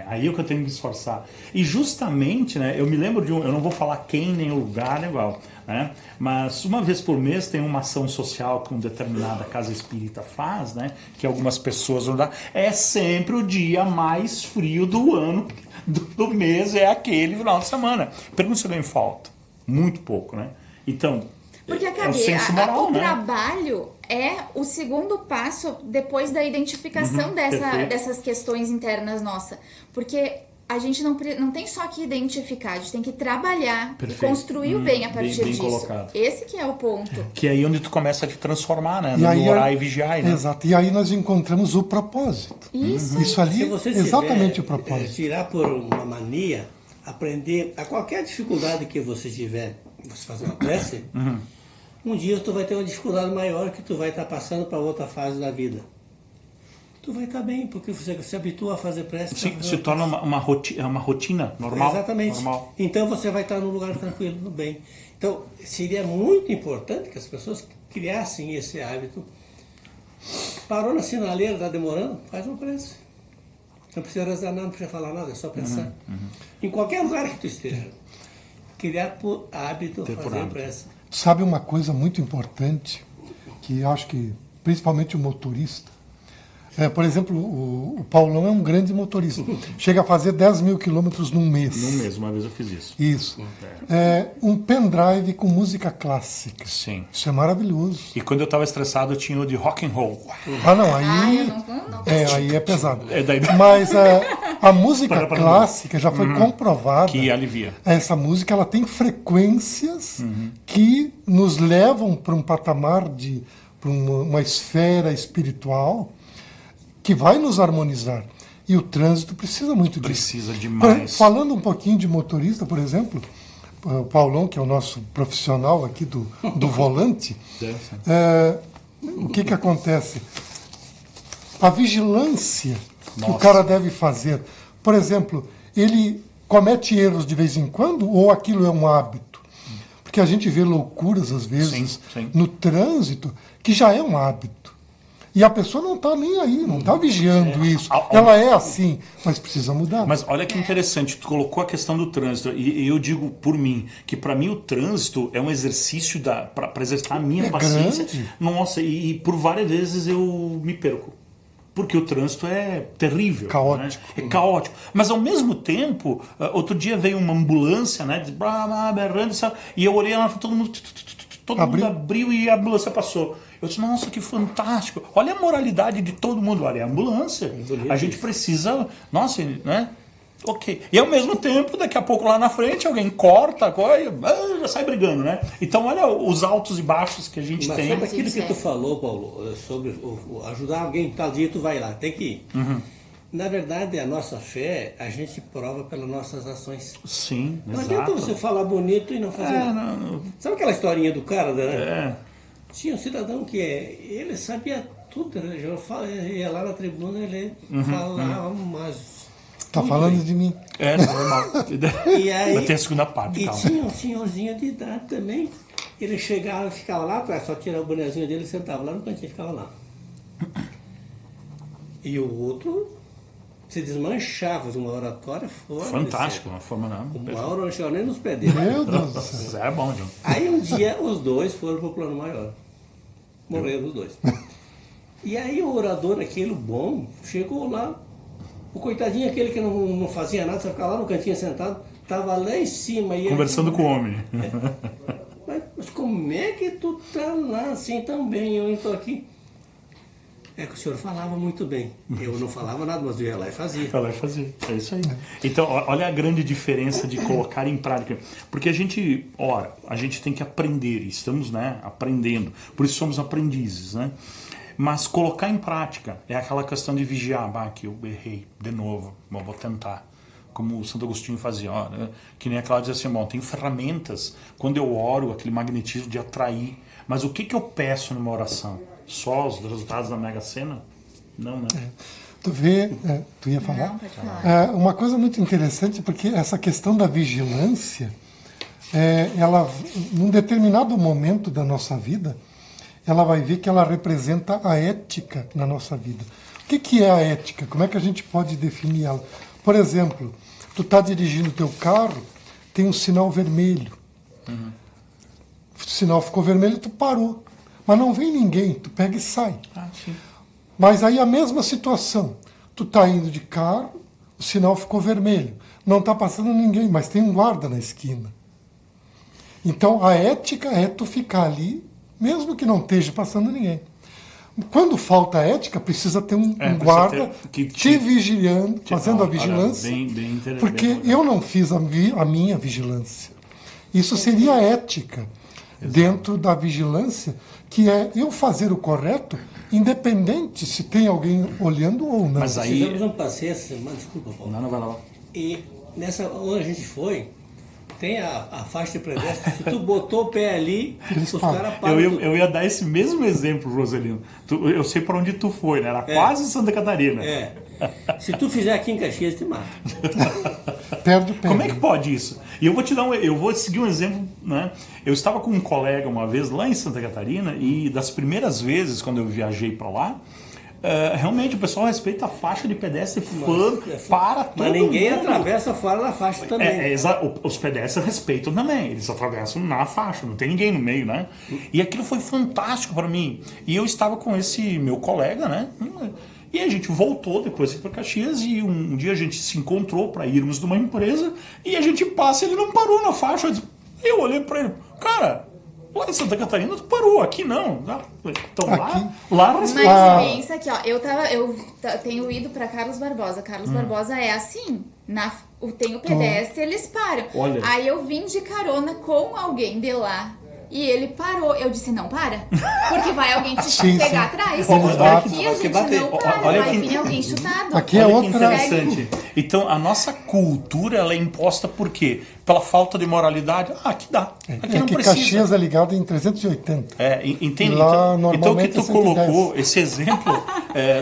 Aí é que eu tenho que me esforçar. E justamente, né, eu me lembro de eu não vou falar quem nem o lugar, né, mas uma vez por mês tem uma ação social que uma determinada casa espírita faz, né, que algumas pessoas vão dar. É sempre o dia mais frio do ano, do mês, é aquele final de semana. Pergunta se eu ganho falta. Muito pouco, né? Então, porque o trabalho é o segundo passo depois da identificação dessas questões internas nossas. Porque a gente não tem só que identificar, a gente tem que trabalhar e construir o bem a partir disso. Colocado. Esse que é o ponto. Que é aí onde tu começa a te transformar, né? No orar e vigiar. Né? Exato. E aí nós encontramos o propósito. Isso ali é exatamente o propósito. Tirar por uma mania, aprender a qualquer dificuldade que você tiver, você fazer uma prece, um dia tu vai ter uma dificuldade maior que tu vai estar passando para outra fase da vida. Tu vai estar bem, porque você se habitua a fazer prece. Se torna uma rotina normal. Exatamente. Normal. Então você vai estar num lugar tranquilo, no bem. Então seria muito importante que as pessoas criassem esse hábito. Parou na sinaleira, está demorando? Faz uma prece. Não precisa rezar nada, não precisa falar nada, é só pensar. Em qualquer lugar que tu esteja. Criar por hábito fazer prece. Sabe uma coisa muito importante, que acho que principalmente o motorista, por exemplo, o Paulão é um grande motorista, chega a fazer 10 mil quilômetros num mês. Num mês, uma vez eu fiz isso. Isso. Um pendrive com música clássica. Sim. Isso é maravilhoso. E quando eu estava estressado, eu tinha o de rock and roll. Não, aí é pesado. Mas a música clássica já foi comprovada. Que alivia. Essa música ela tem frequências que nos levam para um patamar para uma esfera espiritual que vai nos harmonizar. E o trânsito precisa muito disso. Precisa demais. Falando um pouquinho de motorista, por exemplo, o Paulão, que é o nosso profissional aqui do volante, o que acontece? A vigilância que o cara deve fazer. Por exemplo, ele comete erros de vez em quando ou aquilo é um hábito? Porque a gente vê loucuras, às vezes, no trânsito, que já é um hábito. E a pessoa não está nem aí, não está vigiando isso. Ela é assim, mas precisa mudar. Mas olha que interessante, tu colocou a questão do trânsito, e eu digo por mim, que para mim o trânsito é um exercício para exercitar a minha paciência. Grande. Nossa, e por várias vezes eu me perco. Porque o trânsito é terrível. Caótico. Né? É caótico. Mas ao mesmo tempo, outro dia veio uma ambulância, né? Berrando, e eu olhei lá, todo mundo abriu e a ambulância passou. Eu disse, nossa, que fantástico. Olha a moralidade de todo mundo. Olha, a ambulância. A gente precisa. Nossa, né? Ok. E ao mesmo tempo, daqui a pouco lá na frente, alguém corta a coisa, já sai brigando, né? Então, olha os altos e baixos que a gente tem. Mas sobre aquilo que tu falou, Paulo, sobre ajudar alguém, tal dia tu vai lá, tem que ir. Na verdade, a nossa fé, a gente prova pelas nossas ações. Sim, não adianta você falar bonito e não fazer nada. Não. Sabe aquela historinha do cara, né? Tinha um cidadão que ele sabia tudo da religião, ia lá na tribuna, ele falava umas... Tá falando de mim. É, normal. E aí, tem a segunda parte. E calma. tinha um senhorzinho de idade também. Ele chegava e ficava lá atrás, só tirava o bonezinho dele e sentava lá no cantinho e ficava lá. E o outro se desmanchava de uma oratória fora. Fantástico, uma forma não. O Mauro não chegava nem nos pés dele. Meu Deus do céu. É bom, João. Aí um dia os dois foram para o plano maior. Morreram os dois. E aí o orador, aquele bom, chegou lá. O coitadinho, aquele que não fazia nada, só ficava lá no cantinho sentado, estava lá em cima. E conversando com o homem. Mas como é que tu tá lá assim também? Eu estou aqui. É que o senhor falava muito bem. Eu não falava nada, mas eu ia lá e fazia. Ia lá e fazia. É isso aí. Então, olha a grande diferença de colocar em prática. Porque a gente tem que aprender. Estamos, né, aprendendo. Por isso somos aprendizes, né? Mas colocar em prática é aquela questão de vigiar. Que eu errei de novo, vou tentar. Como o Santo Agostinho fazia. Que nem aquela dizia assim, tem ferramentas. Quando eu oro, aquele magnetismo de atrair. Mas o que eu peço numa oração? Só os resultados da Mega Sena? Não, né? Tu vê, tu ia falar? Não, pode falar. Uma coisa muito interessante, porque essa questão da vigilância, ela, num determinado momento da nossa vida, ela vai ver que ela representa a ética na nossa vida. O que é a ética? Como é que a gente pode definir ela? Por exemplo, tu está dirigindo o teu carro, tem um sinal vermelho. O sinal ficou vermelho, tu parou. Mas não vem ninguém, tu pega e sai. Sim. Mas aí a mesma situação. Tu está indo de carro, o sinal ficou vermelho. Não está passando ninguém, mas tem um guarda na esquina. Então a ética é tu ficar ali, mesmo que não esteja passando ninguém. Quando falta ética, precisa ter um guarda te vigiando, fazendo a vigilância. Porque eu não fiz a minha vigilância. Isso seria ética. Dentro da vigilância, que é eu fazer o correto, independente se tem alguém olhando ou não. Mas aí... Fizemos um passeio essa semana, desculpa, Paulo. Não, vai lá. E nessa onde a gente foi, tem a faixa de pedestre, se tu botou o pé ali, os caras param. Eu ia dar esse mesmo exemplo, Roselino. Eu sei para onde tu foi, né? Era quase Santa Catarina. Se tu fizer aqui em Caxias, te mata. Perde o pé. Como é que pode isso? E eu vou te dar eu vou seguir um exemplo, né? Eu estava com um colega uma vez lá em Santa Catarina e das primeiras vezes quando eu viajei para lá, realmente o pessoal respeita a faixa de pedestre para todo Mas ninguém mundo. Atravessa fora da faixa também. Os pedestres respeitam também, eles atravessam na faixa, não tem ninguém no meio, né? E aquilo foi fantástico para mim. E eu estava com esse meu colega, né? E a gente voltou depois para Caxias e um dia a gente se encontrou para irmos numa empresa e a gente passa e ele não parou na faixa. Eu olhei para ele, cara, lá em Santa Catarina tu parou, aqui não. Então lá Mas pensa aqui, ó, eu tenho ido para Carlos Barbosa. Carlos Barbosa é assim, tem o pedestre, eles param. Olha. Aí eu vim de carona com alguém de lá. E ele parou. Eu disse, não para. Porque vai alguém te pegar atrás. Aqui a gente não para. Vai vir alguém chutado. Aqui é outra... interessante. Então, a nossa cultura, ela é imposta por quê? Pela falta de moralidade. Aqui dá. Aqui não que precisa. Caxias é ligado em 380. Entende? Lá, então, o que tu 110. colocou, esse exemplo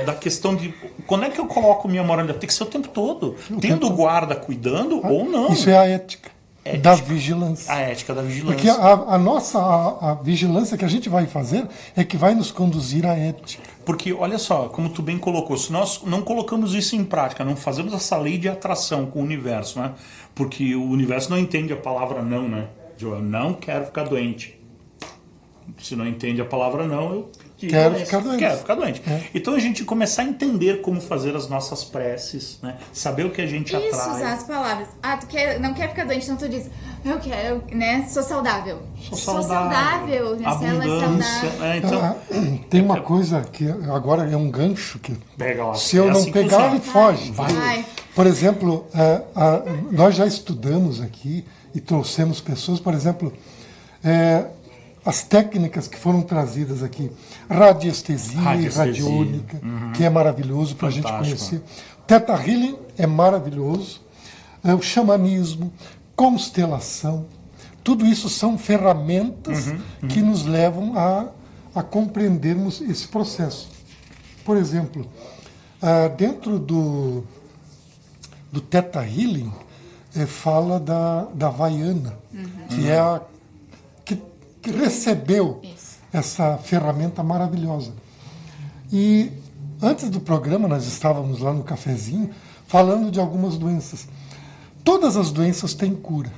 da questão de quando é que eu coloco minha moralidade? Tem que ser o tempo todo. Tendo guarda cuidando ou não. Isso é a ética. Da vigilância. A ética da vigilância. Porque a vigilância que a gente vai fazer é que vai nos conduzir à ética. Porque, olha só, como tu bem colocou, se nós não colocamos isso em prática, não fazemos essa lei de atração com o universo, né? Porque o universo não entende a palavra não, né? Eu não quero ficar doente. Se não entende a palavra não, eu quero ficar doente. Então a gente começar a entender como fazer as nossas preces, né? Saber o que a gente atrai. Isso, usar as palavras. Não quer ficar doente, então tu diz, eu quero, né? Sou saudável. Sou saudável. Minha célula é saudável. Então, tem uma coisa que agora é um gancho que pega lá. Se eu não pegar, ele foge. Vai. Por exemplo, nós já estudamos aqui e trouxemos pessoas, por exemplo, as técnicas que foram trazidas aqui, radiestesia e radiônica, que é maravilhoso para a gente conhecer. Theta Healing é maravilhoso. O xamanismo, constelação, tudo isso são ferramentas que nos levam a compreendermos esse processo. Por exemplo, dentro do Theta Healing, fala da Havaiana, que é a que recebeu essa ferramenta maravilhosa. E antes do programa, nós estávamos lá no cafezinho, falando de algumas doenças. Todas as doenças têm cura.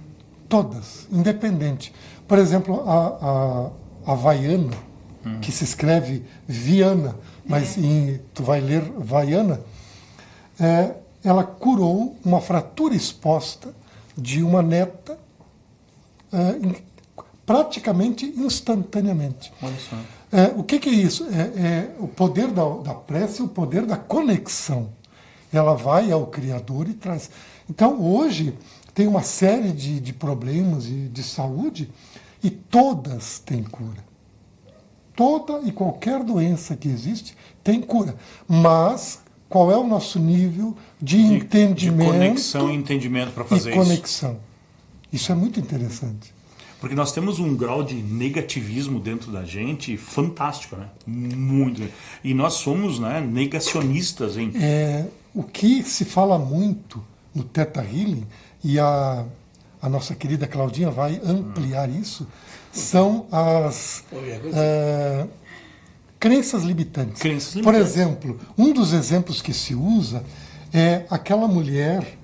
Todas, independente. Por exemplo, a Havaiana, que se escreve Viana, mas tu vai ler Vaiana, ela curou uma fratura exposta de uma neta praticamente instantaneamente. Olha só. O que é isso? É o poder da prece, o poder da conexão. Ela vai ao Criador e traz. Então, hoje, tem uma série de problemas de saúde e todas têm cura. Toda e qualquer doença que existe tem cura. Mas qual é o nosso nível de entendimento? De conexão e entendimento para fazer isso. Conexão. Isso é muito interessante. Porque nós temos um grau de negativismo dentro da gente fantástico, né? Muito. E nós somos, né, negacionistas. O que se fala muito no Theta Healing, e a nossa querida Claudinha vai ampliar isso, são as crenças limitantes. Por exemplo, um dos exemplos que se usa é aquela mulher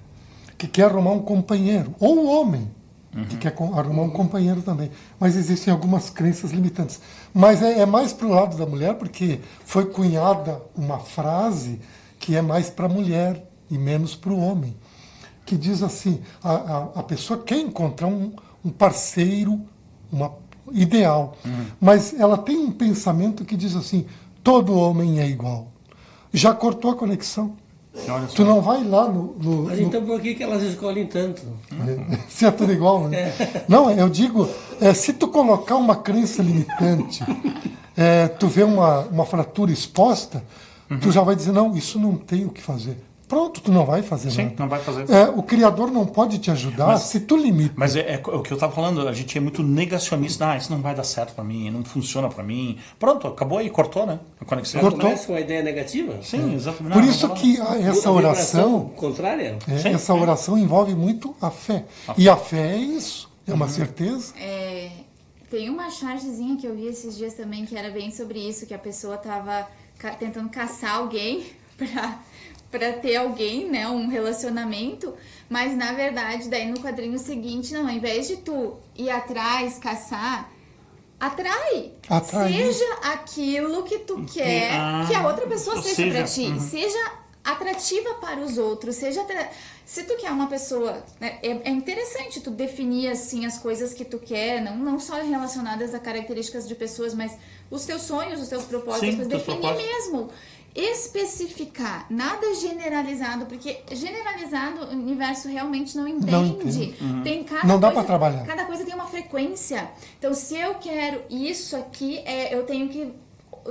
que quer arrumar um companheiro, ou um homem que quer arrumar um companheiro também. Mas existem algumas crenças limitantes. Mas é mais para o lado da mulher, porque foi cunhada uma frase que é mais para a mulher e menos para o homem, que diz assim, a pessoa quer encontrar um parceiro ideal, mas ela tem um pensamento que diz assim, todo homem é igual. Já cortou a conexão. Tu não vai lá Mas então por que elas escolhem tanto? Se é tudo igual, né? Não, eu digo, se tu colocar uma crença limitante, tu vê uma fratura exposta, tu já vai dizer, não, isso não tem o que fazer. Pronto, tu não vai fazer nada. Sim, não vai fazer. O Criador não pode te ajudar se tu limita. Mas é o que eu estava falando, a gente é muito negacionista. Isso não vai dar certo para mim, não funciona para mim. Pronto, acabou aí, cortou, né? A conexão. Começa com a ideia negativa? Sim, exatamente. Por isso que essa oração... contrária? Essa oração envolve muito a fé. E a fé é isso, é uma certeza. Tem uma chargezinha que eu vi esses dias também, que era bem sobre isso, que a pessoa estava tentando caçar alguém para ter alguém, né, um relacionamento, mas na verdade, daí no quadrinho seguinte, não, ao invés de tu ir atrás, caçar, atrai. Seja aquilo que tu quer que a outra pessoa seja para ti. Seja atrativa para os outros, se tu quer uma pessoa, né, é interessante tu definir assim as coisas que tu quer, não só relacionadas a características de pessoas, mas os teus sonhos, os teus propósitos, mas definir mesmo, especificar, nada generalizado, porque generalizado o universo realmente não entende. Tem não dá para trabalhar. Cada coisa tem uma frequência. Então, se eu quero isso aqui, eu tenho que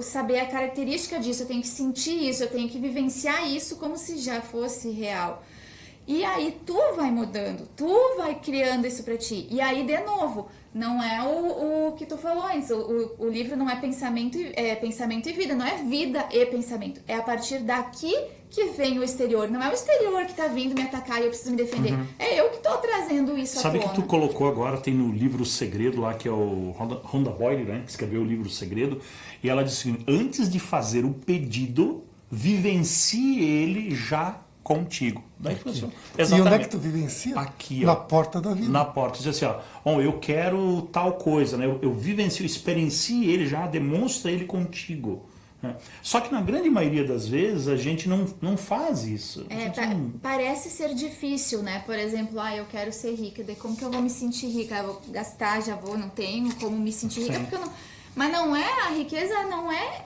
saber a característica disso, eu tenho que sentir isso, eu tenho que vivenciar isso como se já fosse real. E aí tu vai mudando, tu vai criando isso pra ti. E aí, de novo, não é o que tu falou antes, o livro não é pensamento e vida, não é vida e pensamento. É a partir daqui que vem o exterior. Não é o exterior que tá vindo me atacar e eu preciso me defender. É eu que tô trazendo isso à tona. Sabe que tu colocou agora, tem no livro O Segredo lá, que é o Rhonda Boyle, né, que escreveu o livro O Segredo, e ela disse assim, antes de fazer o pedido, vivencie ele já contigo. Daí assim, e onde é que tu vivencia? Aqui, na porta da vida. Na porta. Diz assim, ó, eu quero tal coisa, né? Eu vivencio, experiencie ele já, demonstra ele contigo. Né? Só que na grande maioria das vezes a gente não faz isso. Parece ser difícil, né? Por exemplo, eu quero ser rica, daí como que eu vou me sentir rica? Eu vou gastar, não tenho como me sentir rica, porque eu não... Mas não é, a riqueza não é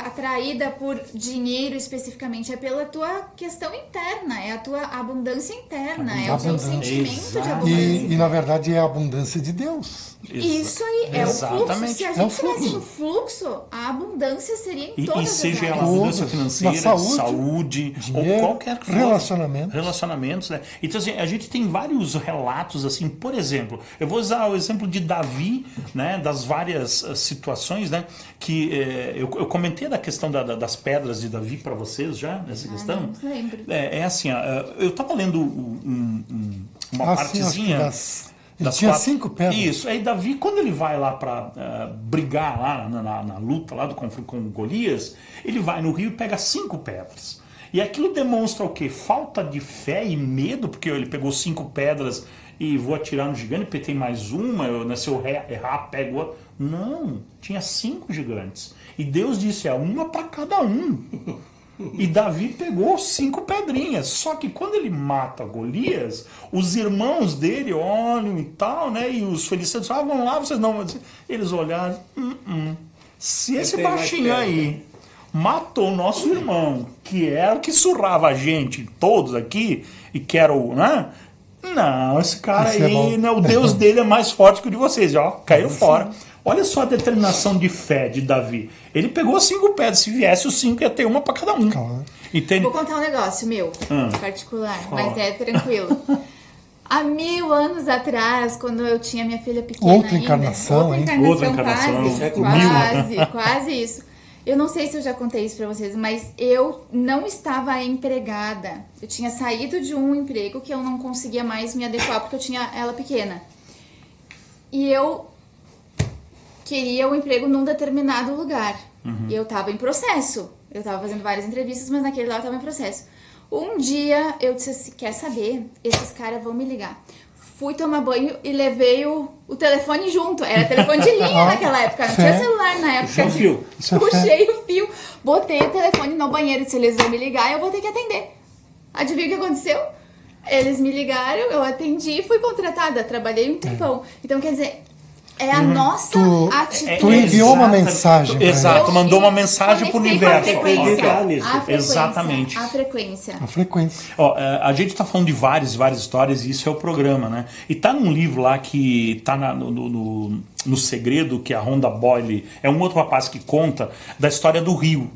atraída por dinheiro especificamente, é pela tua questão interna, é a tua abundância interna, é o teu sentimento de abundância. E na verdade é a abundância de Deus. Isso aí, é o fluxo. Se a gente estivesse no fluxo, a abundância seria em todas as áreas. E seja a abundância financeira, saúde dinheiro, ou qualquer coisa. Relacionamentos, né? Então assim, a gente tem vários relatos assim, por exemplo, eu vou usar o exemplo de Davi, né, das várias situações, né, que eu comentei da questão das pedras de Davi para vocês já, nessa questão. Não lembro. É assim, eu estava lendo uma partezinha... Ele tinha 5 pedras. Isso. Aí Davi, quando ele vai lá para brigar lá na luta lá do conflito com Golias, ele vai no rio e pega 5 pedras. E aquilo demonstra o quê? Falta de fé e medo, porque ele pegou 5 pedras e vou atirar no gigante, porque tem mais uma, se eu errar, pego outra. Não, tinha 5 gigantes. E Deus disse, uma para cada um. E Davi pegou 5 pedrinhas. Só que quando ele mata Golias, os irmãos dele olham e tal, né? E os filisteus vão lá, vocês não vão dizer. Eles olharam, se esse baixinho aí matou o nosso irmão, que era o que surrava a gente, todos aqui, e que era o, né? Não, esse cara aí, né, o Deus dele é mais forte que o de vocês, caíram fora. Olha só a determinação de fé de Davi. Ele pegou 5 pedras, se viesse os 5 ia ter uma para cada um. Claro. Vou contar um negócio meu, particular, mas é tranquilo. Há 1000 anos atrás, quando eu tinha minha filha pequena Outra encarnação. Quase isso. Eu não sei se eu já contei isso pra vocês, mas eu não estava empregada. Eu tinha saído de um emprego que eu não conseguia mais me adequar porque eu tinha ela pequena. E eu queria um emprego num determinado lugar. E eu estava em processo. Eu estava fazendo várias entrevistas, mas naquele lá eu estava em processo. Um dia eu disse assim, quer saber? Esses caras vão me ligar. Fui tomar banho e levei o telefone junto. Era telefone de linha naquela época, não tinha celular na época. Puxei o fio, botei o telefone no banheiro. Se eles vão me ligar, eu vou ter que atender. Adivinha o que aconteceu? Eles me ligaram, eu atendi e fui contratada. Trabalhei um tempão. Então, quer dizer, é a nossa atitude. Tu enviou uma mensagem. Exato, mandou uma mensagem para o universo. Exatamente. A frequência. Ó, a gente está falando de várias histórias e isso é o programa, né? E tá num livro lá que tá no Segredo, que a Rhonda Boyle, é um outro rapaz que conta da história do rio.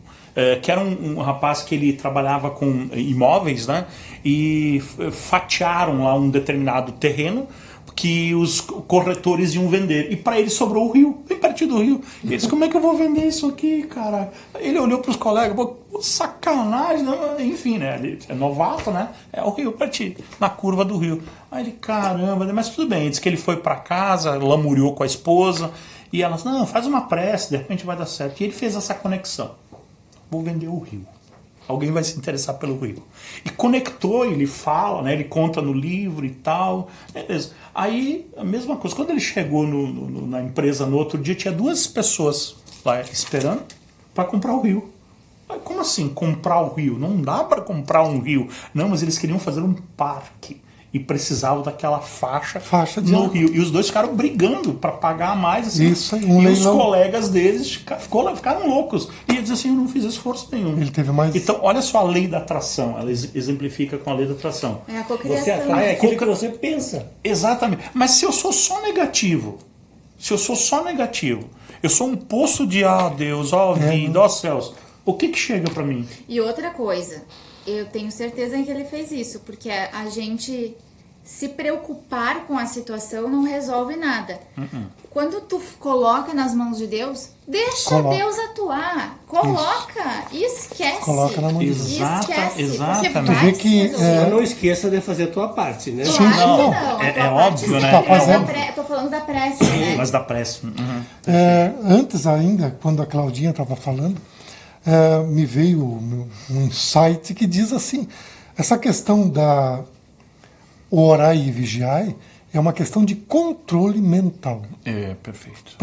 Que era um rapaz que ele trabalhava com imóveis, né? E fatiaram lá um determinado terreno que os corretores iam vender. E para ele sobrou o rio, bem pertinho do rio. E ele disse, como é que eu vou vender isso aqui, cara? Ele olhou para os colegas, sacanagem, não? Enfim, né? Ele é novato, né? É o rio para ti, na curva do rio. Aí ele, caramba, mas tudo bem. Ele disse que ele foi para casa, lamuriou com a esposa, e ela disse, não, faz uma prece, de repente vai dar certo. E ele fez essa conexão. Vou vender o rio. Alguém vai se interessar pelo rio. E conectou, ele fala, né? Ele conta no livro e tal. Beleza. Aí, a mesma coisa. Quando ele chegou na empresa no outro dia, tinha 2 pessoas lá esperando para comprar o rio. Como assim, comprar o rio? Não dá para comprar um rio. Não, mas eles queriam fazer um parque. E precisavam daquela faixa de no água. rio. E os dois ficaram brigando para pagar mais. Assim, isso, e os colegas deles ficaram loucos. E ele diz assim, eu não fiz esforço nenhum. Ele teve mais... Então, olha só a lei da atração. Ela exemplifica com a lei da atração. É a cocriação. Você atrai aquilo que você pensa. Exatamente. Mas se eu sou só negativo, eu sou um poço de Deus, vida, céus, o que chega para mim? E outra coisa, eu tenho certeza que ele fez isso, porque a gente se preocupar com a situação não resolve nada. Quando tu coloca nas mãos de Deus, deixa Deus atuar. Coloca e esquece. Coloca na mão de Deus. Exatamente. Tu vê que não esqueça de fazer a tua parte, né? Claro não. É óbvio, né? Tá fazendo. Tô falando da prece, né? Mas da prece. Antes ainda, quando a Claudinha estava falando, me veio um insight que diz assim, essa questão da orar e vigiar é uma questão de controle mental. É, perfeito.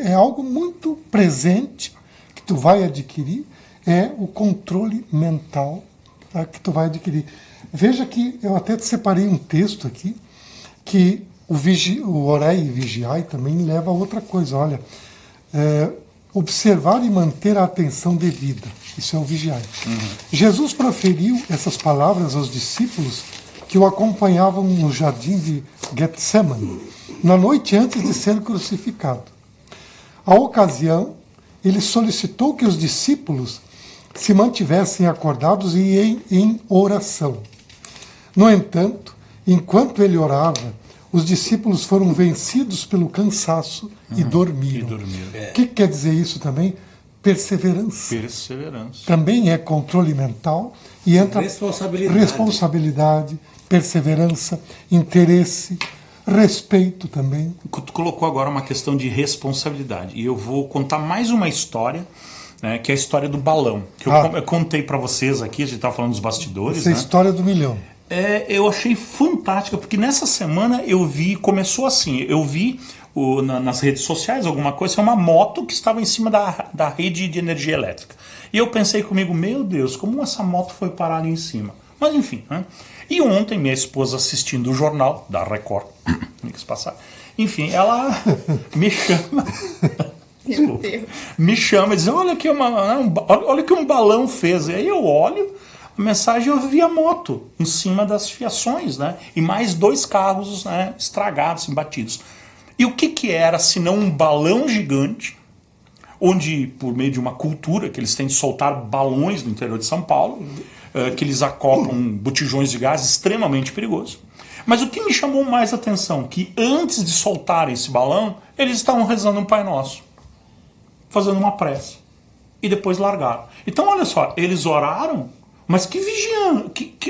É algo muito presente que tu vai adquirir, é o controle mental, tá, que tu vai adquirir. Veja que eu até separei um texto aqui, que o orar e vigiar também leva a outra coisa. Olha, observar e manter a atenção devida. Isso é o vigiar. Jesus proferiu essas palavras aos discípulos que o acompanhavam no jardim de Getsemane, na noite antes de ser crucificado. À ocasião, ele solicitou que os discípulos se mantivessem acordados e em oração. No entanto, enquanto ele orava, os discípulos foram vencidos pelo cansaço e dormiram. O que quer dizer isso também? Perseverança. Também é controle mental e entra responsabilidade, perseverança, interesse, respeito também. Tu colocou agora uma questão de responsabilidade. E eu vou contar mais uma história, né, que é a história do balão. Que eu contei para vocês aqui, a gente estava falando dos bastidores. Essa é a história do milhão. Eu achei fantástica, porque nessa semana começou assim, eu vi nas redes sociais alguma coisa, uma moto que estava em cima da rede de energia elétrica. E eu pensei comigo, meu Deus, como essa moto foi parar ali em cima? Mas enfim, né? E ontem minha esposa assistindo o jornal da Record, enfim, ela me chama... Desculpa, me chama e diz, olha que olha que um balão fez. E aí eu olho a mensagem, eu vi a moto em cima das fiações, né? E mais 2 carros, né, estragados, embatidos. E o que era, senão um balão gigante, onde, por meio de uma cultura, que eles têm de soltar balões no interior de São Paulo, que eles acoplam botijões de gás, extremamente perigoso. Mas o que me chamou mais atenção, que antes de soltarem esse balão, eles estavam rezando um Pai Nosso, fazendo uma prece, e depois largaram. Então, olha só, eles oraram, mas que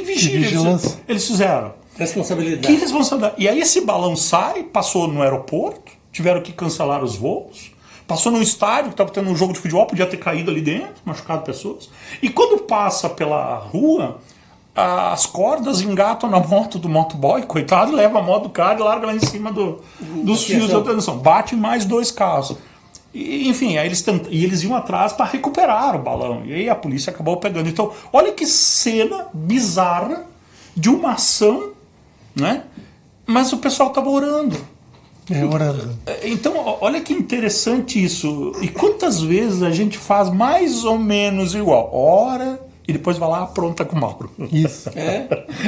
vigilância eles fizeram. Responsabilidade. Que responsabilidade. E aí esse balão sai, passou no aeroporto, tiveram que cancelar os voos, passou num estádio que estava tendo um jogo de futebol, podia ter caído ali dentro, machucado pessoas. E quando passa pela rua, as cordas engatam na moto do motoboy, coitado, leva a moto do cara e larga lá em cima dos fios da tensão. Bate mais 2 carros. E, enfim, aí eles iam atrás para recuperar o balão. E aí a polícia acabou pegando. Então, olha que cena bizarra de uma ação, né? Mas o pessoal estava orando. Orando. Então, olha que interessante isso. E quantas vezes a gente faz mais ou menos igual? Ora e depois vai lá apronta com o Mauro. Isso.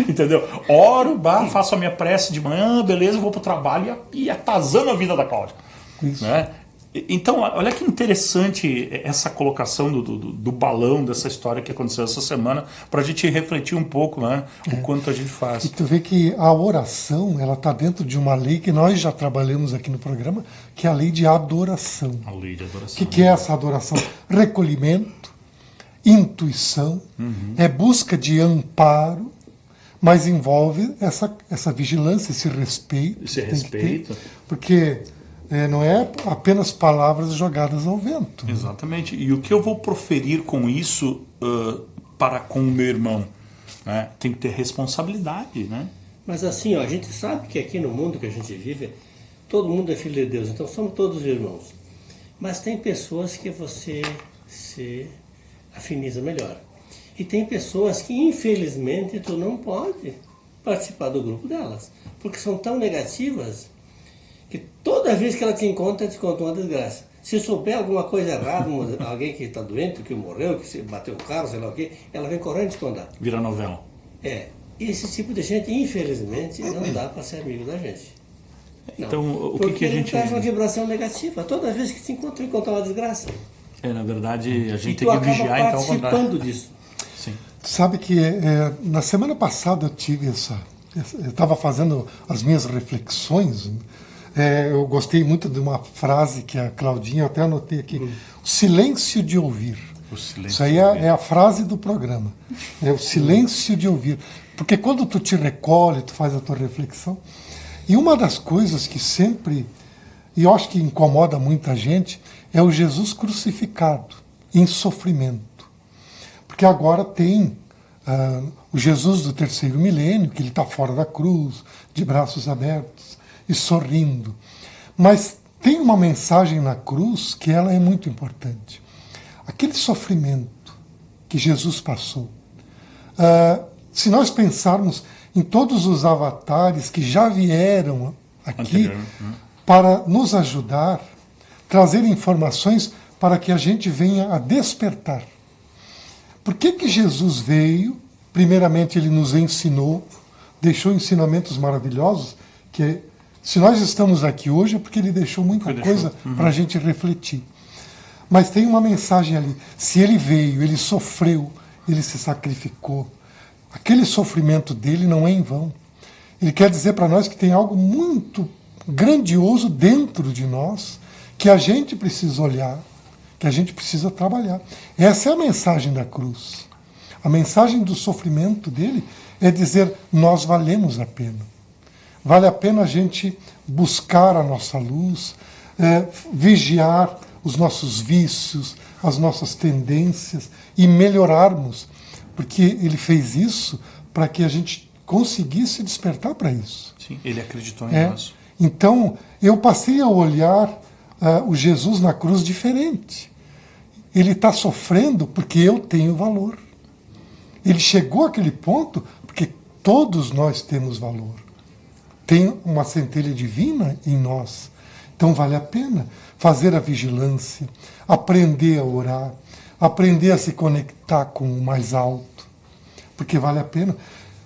Entendeu? Oro, faço a minha prece de manhã, beleza, vou pro trabalho e atazando a vida da Cláudia. Isso. Né? Então, olha que interessante essa colocação do balão, dessa história que aconteceu essa semana, para a gente refletir um pouco, né, o quanto a gente faz. E tu vê que a oração, ela está dentro de uma lei que nós já trabalhamos aqui no programa, que é a lei de adoração. A lei de adoração. O que é essa adoração? Recolhimento, intuição, é busca de amparo, mas envolve essa vigilância, esse respeito. Esse respeito. Porque... não é apenas palavras jogadas ao vento. Exatamente. E o que eu vou proferir com isso para com o meu irmão? Né? Tem que ter responsabilidade, né? Mas assim, a gente sabe que aqui no mundo que a gente vive, todo mundo é filho de Deus, então somos todos irmãos. Mas tem pessoas que você se afiniza melhor. E tem pessoas que, infelizmente, tu não pode participar do grupo delas, porque são tão negativas que toda vez que ela te conta uma desgraça. Se souber alguma coisa errada, alguém que está doente, que morreu, que se bateu o carro, sei lá o quê, ela vem correndo te contar. Vira novela. Esse tipo de gente, infelizmente, não dá para ser amigo da gente. Não. Então, o que a gente... Porque ele traz uma vibração negativa. Toda vez que te contar uma desgraça. Na verdade, a gente tem que vigiar, então, participando disso. Sim. Sabe que na semana passada eu tive eu estava fazendo as minhas reflexões. Eu gostei muito de uma frase que a Claudinha, eu até anotei aqui, o silêncio de ouvir. Isso aí é a frase do programa, o silêncio de ouvir. Porque quando tu te recolhe, tu faz a tua reflexão, e uma das coisas que sempre, e eu acho que incomoda muita gente, é o Jesus crucificado, em sofrimento. Porque agora tem o Jesus do terceiro milênio, que ele está fora da cruz, de braços abertos e sorrindo. Mas tem uma mensagem na cruz que ela é muito importante. Aquele sofrimento que Jesus passou. Se nós pensarmos em todos os avatares que já vieram aqui para nos ajudar, trazer informações para que a gente venha a despertar. Por que Jesus veio? Primeiramente, ele nos ensinou, deixou ensinamentos maravilhosos, que se nós estamos aqui hoje é porque ele deixou muita coisa para a gente refletir. Mas tem uma mensagem ali. Se ele veio, ele sofreu, ele se sacrificou. Aquele sofrimento dele não é em vão. Ele quer dizer para nós que tem algo muito grandioso dentro de nós, que a gente precisa olhar, que a gente precisa trabalhar. Essa é a mensagem da cruz. A mensagem do sofrimento dele é dizer, nós valemos a pena. Vale a pena a gente buscar a nossa luz, vigiar os nossos vícios, as nossas tendências e melhorarmos. Porque ele fez isso para que a gente conseguisse despertar para isso. Sim, ele acreditou em nós. Então, eu passei a olhar o Jesus na cruz diferente. Ele está sofrendo porque eu tenho valor. Ele chegou àquele ponto porque todos nós temos valor. Tem uma centelha divina em nós. Então vale a pena fazer a vigilância, aprender a orar, aprender a se conectar com o mais alto. Porque vale a pena.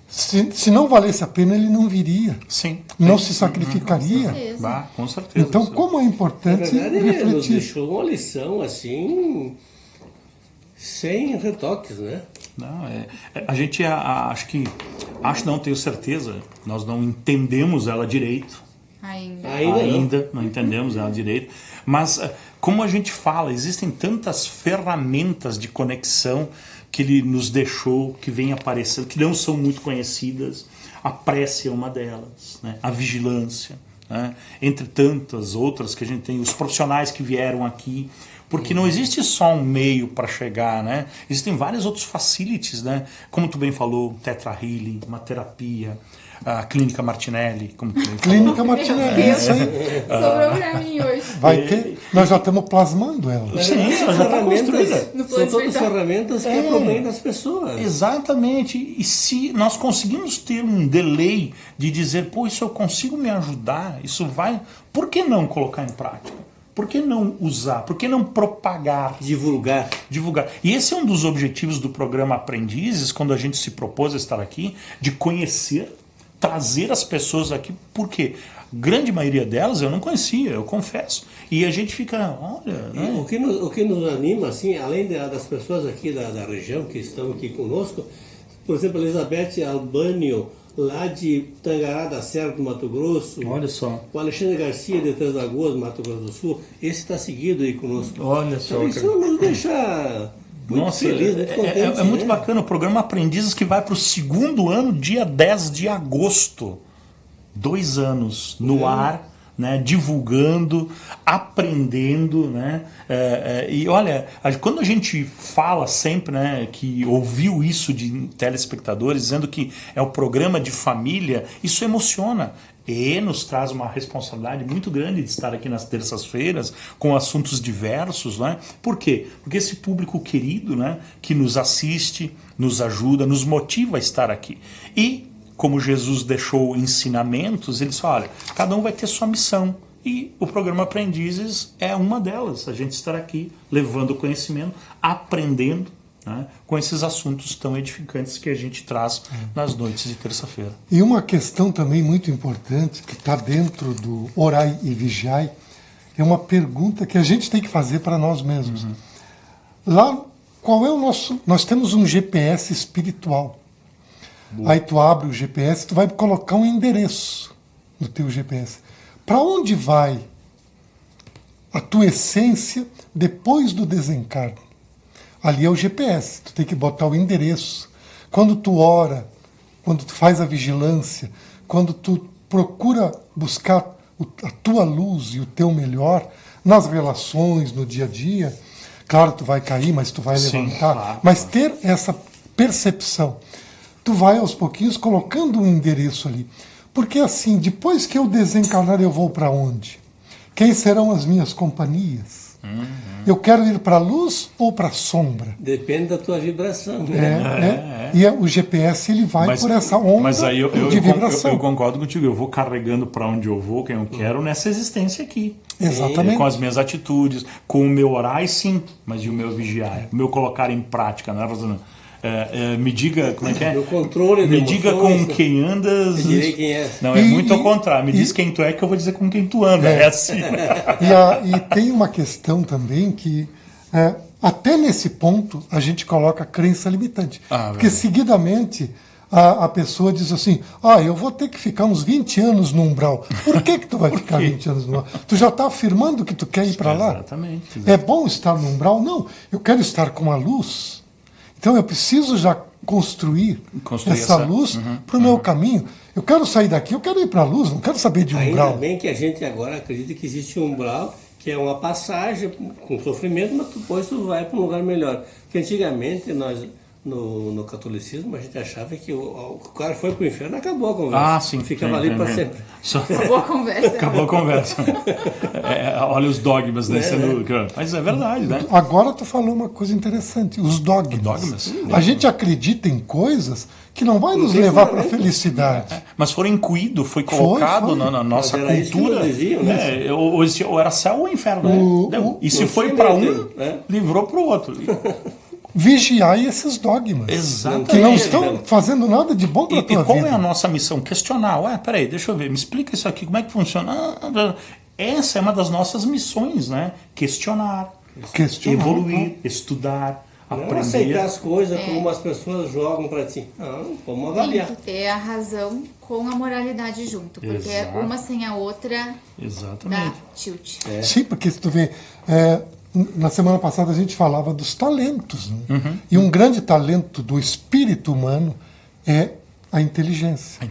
Se não valesse a pena, ele não viria. Sim. Não se sacrificaria. Com certeza. Então, como é importante refletir. Ele nos deixou uma lição assim, sem retoques, né? Não, a gente tenho certeza, nós não entendemos ela direito. Ainda não entendemos ela direito. Mas, como a gente fala, existem tantas ferramentas de conexão que ele nos deixou, que vem aparecendo, que não são muito conhecidas. A prece é uma delas, né? A vigilância, né? Entre tantas outras que a gente tem, os profissionais que vieram aqui. Porque não existe só um meio para chegar, né? Existem vários outros facilities, né? Como tu bem falou, Tetra Healing, uma terapia, a Clínica Martinelli, como tu bem falou. Clínica Martinelli, isso aí. Sobrou pra mim hoje. Vai ter, nós já estamos plasmando ela. Sim, ela já está construída. São todas ferramentas que é pro bem das pessoas. Exatamente. E se nós conseguimos ter um delay de dizer, pô, isso eu consigo me ajudar, isso vai... Por que não colocar em prática? Por que não usar? Por que não propagar? Divulgar. E esse é um dos objetivos do programa Aprendizes, quando a gente se propôs a estar aqui, de conhecer, trazer as pessoas aqui. Por quê? Grande maioria delas eu não conhecia, eu confesso. E a gente fica, olha... Né? O que nos anima, assim, além das pessoas aqui da região que estão aqui conosco, por exemplo, Elizabeth Albânio, lá de Tangará da Serra do Mato Grosso. Olha só. O Alexandre Garcia de Três Lagoas, Mato Grosso do Sul. Esse está seguido aí conosco. Olha só. Então, isso nos deixa muito feliz, muito contente. É muito bacana o programa Aprendizes, que vai para o 2º ano, dia 10 de agosto. 2 anos no ar, né, divulgando, aprendendo, né, e olha, quando a gente fala sempre, né, que ouviu isso de telespectadores dizendo que é o programa de família, isso emociona e nos traz uma responsabilidade muito grande de estar aqui nas terças-feiras com assuntos diversos, né? Por quê? Porque esse público querido, né, que nos assiste, nos ajuda, nos motiva a estar aqui. E como Jesus deixou ensinamentos, ele disse, olha, cada um vai ter sua missão. E o programa Aprendizes é uma delas. A gente estar aqui levando conhecimento, aprendendo, né, com esses assuntos tão edificantes que a gente traz nas noites de terça-feira. E uma questão também muito importante, que está dentro do Orai e Vigiai, é uma pergunta que a gente tem que fazer para nós mesmos. Lá, qual é o nosso... Nós temos um GPS espiritual. Aí tu abre o GPS, tu vai colocar um endereço no teu GPS. Para onde vai a tua essência depois do desencarne? Ali é o GPS, tu tem que botar o endereço. Quando tu ora, quando tu faz a vigilância, quando tu procura buscar a tua luz e o teu melhor nas relações, no dia a dia, claro, tu vai cair, mas tu vai levantar. Claro, mas ter essa percepção. Tu vai aos pouquinhos colocando um endereço ali. Porque assim, depois que eu desencarnar, eu vou para onde? Quem serão as minhas companhias? Eu quero ir para a luz ou para a sombra? Depende da tua vibração. Né? E o GPS ele vai por essa onda de vibração. Eu concordo contigo. Eu vou carregando para onde eu vou, quem eu quero, nessa existência aqui. Exatamente. Com as minhas atitudes, com o meu orar, sim, mas e o meu vigiar, o meu colocar em prática, né, Rosana? Me diga, como é que é? Meu controle me diga com quem andas. Eu direi quem é. Não, é muito ao contrário. Me diz quem tu é que eu vou dizer com quem tu anda. É assim. E tem uma questão também que até nesse ponto a gente coloca a crença limitante. Porque seguidamente a pessoa diz assim, eu vou ter que ficar uns 20 anos no umbral. Por que tu vai ficar 20 anos no umbral? Tu já está afirmando que tu quer ir para lá? Exatamente. É bom estar no umbral? Não, eu quero estar com a luz. Então eu preciso já construir essa luz para o meu caminho. Eu quero sair daqui, eu quero ir para a luz, não quero saber de umbral. Ainda bem que a gente agora acredita que existe um umbral, que é uma passagem com sofrimento, mas depois tu vai para um lugar melhor. Porque antigamente nós... No catolicismo, a gente achava que o cara foi para o inferno e acabou a conversa. Sim. Ficava ali para sempre. Acabou a conversa. Acabou a conversa. Olha os dogmas, né? Mas é verdade, né? Agora tu falou uma coisa interessante, os dogmas. A gente acredita em coisas que não vai nos levar para a felicidade. Mas foram incluídos, foi colocado na nossa cultura. Diziam, né? Ou era céu ou inferno. E se foi para um, livrou para o outro. Vigiar esses dogmas. Exatamente. Que não estão fazendo nada de bom para a tua vida. E qual é a nossa missão? Questionar. Peraí, deixa eu ver, me explica isso aqui, como é que funciona? Essa é uma das nossas missões, né? Questionar. Evoluir, estudar, aprender. Não aceitar as coisas como as pessoas jogam para ti. Não, vamos avaliar. Tem que ter a razão com a moralidade junto. Porque uma sem a outra dá tilt. Sim, porque se tu vê... Na semana passada a gente falava dos talentos. Né? E um grande talento do espírito humano é a inteligência.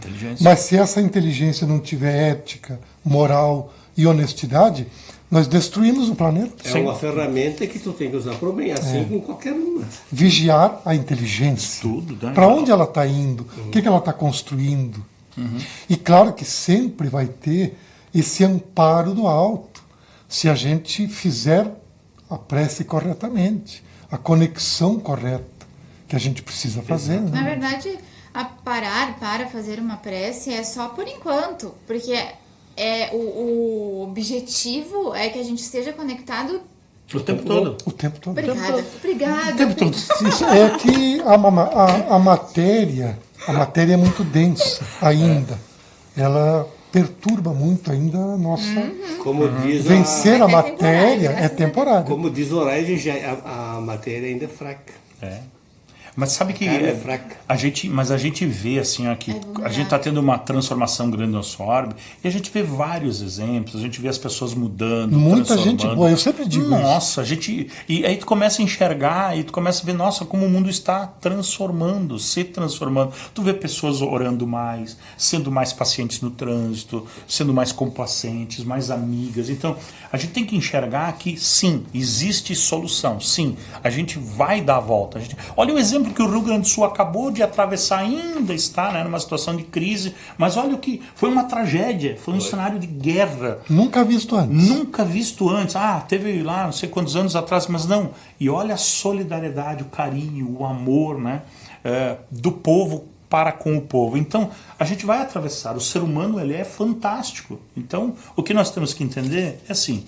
Mas se essa inteligência não tiver ética, moral e honestidade, nós destruímos o planeta. É uma ferramenta que tu tem que usar para o bem, assim como qualquer uma. Vigiar a inteligência. Tudo, né? Para onde ela está indo, o que ela está construindo. E claro que sempre vai ter esse amparo do alto, se a gente fizer a prece corretamente, a conexão correta que a gente precisa fazer. Né? Na verdade, parar para fazer uma prece é só por enquanto, porque o objetivo é que a gente esteja conectado o tempo todo. O tempo todo. Obrigada. O tempo todo. Isso é que a matéria é muito densa ainda. Ela perturba muito ainda a nossa... Como diz vencer a matéria é temporário. Como diz o Orai, a matéria ainda é fraca. Mas sabe que a gente vê assim aqui, a gente está tendo uma transformação grande no nosso orbe e a gente vê vários exemplos, a gente vê as pessoas mudando, muita gente boa, eu sempre digo nossa, a gente, e aí tu começa a enxergar e tu começa a ver, nossa, como o mundo está se transformando. Tu vê pessoas orando mais, sendo mais pacientes no trânsito, sendo mais complacentes, mais amigas. Então, a gente tem que enxergar que sim, existe solução, sim, a gente vai dar a volta. Olha o exemplo que o Rio Grande do Sul acabou de atravessar, ainda está, né, numa situação de crise, mas olha o que foi uma tragédia, foi um cenário de guerra. Nunca visto antes. Teve lá não sei quantos anos atrás, mas não. E olha a solidariedade, o carinho, o amor, né, do povo para com o povo. Então, a gente vai atravessar. O ser humano, ele é fantástico. Então, o que nós temos que entender é assim,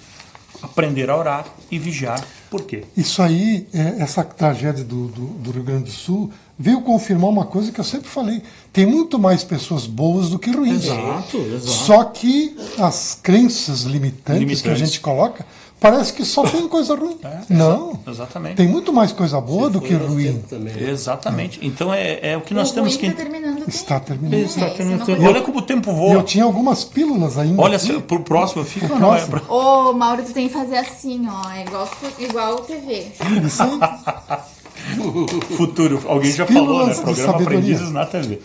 aprender a orar e vigiar. Por quê? Isso aí, essa tragédia do Rio Grande do Sul veio confirmar uma coisa que eu sempre falei. Tem muito mais pessoas boas do que ruins. Exato. Só que as crenças limitantes que a gente coloca, parece que só tem coisa ruim. Não. Exatamente. Tem muito mais coisa boa do que ruim. Exatamente. Então é o que nós temos que... Está terminando. Olha como o tempo voa. Eu tinha algumas pílulas ainda. Olha, pro próximo fica. Ô, Mauro, tu tem que fazer assim, ó. É igual TV. Isso aí. Futuro, alguém já falou, né? Programa Aprendizes na TV.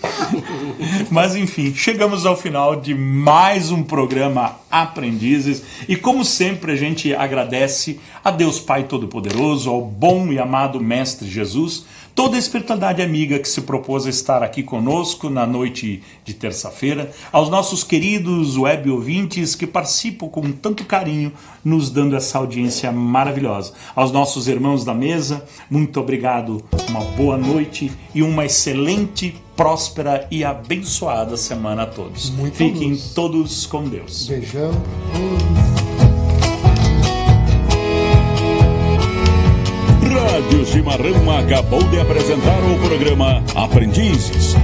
Mas enfim, chegamos ao final de mais um programa Aprendizes e como sempre a gente agradece a Deus Pai Todo-Poderoso, ao bom e amado Mestre Jesus, toda a espiritualidade amiga que se propôs a estar aqui conosco na noite de terça-feira, aos nossos queridos web ouvintes que participam com tanto carinho, nos dando essa audiência maravilhosa. Aos nossos irmãos da mesa, muito obrigado, uma boa noite e uma excelente, próspera e abençoada semana a todos. Fiquem todos com Deus. Beijão. Rádio Chimarrão acabou de apresentar o programa Aprendizes.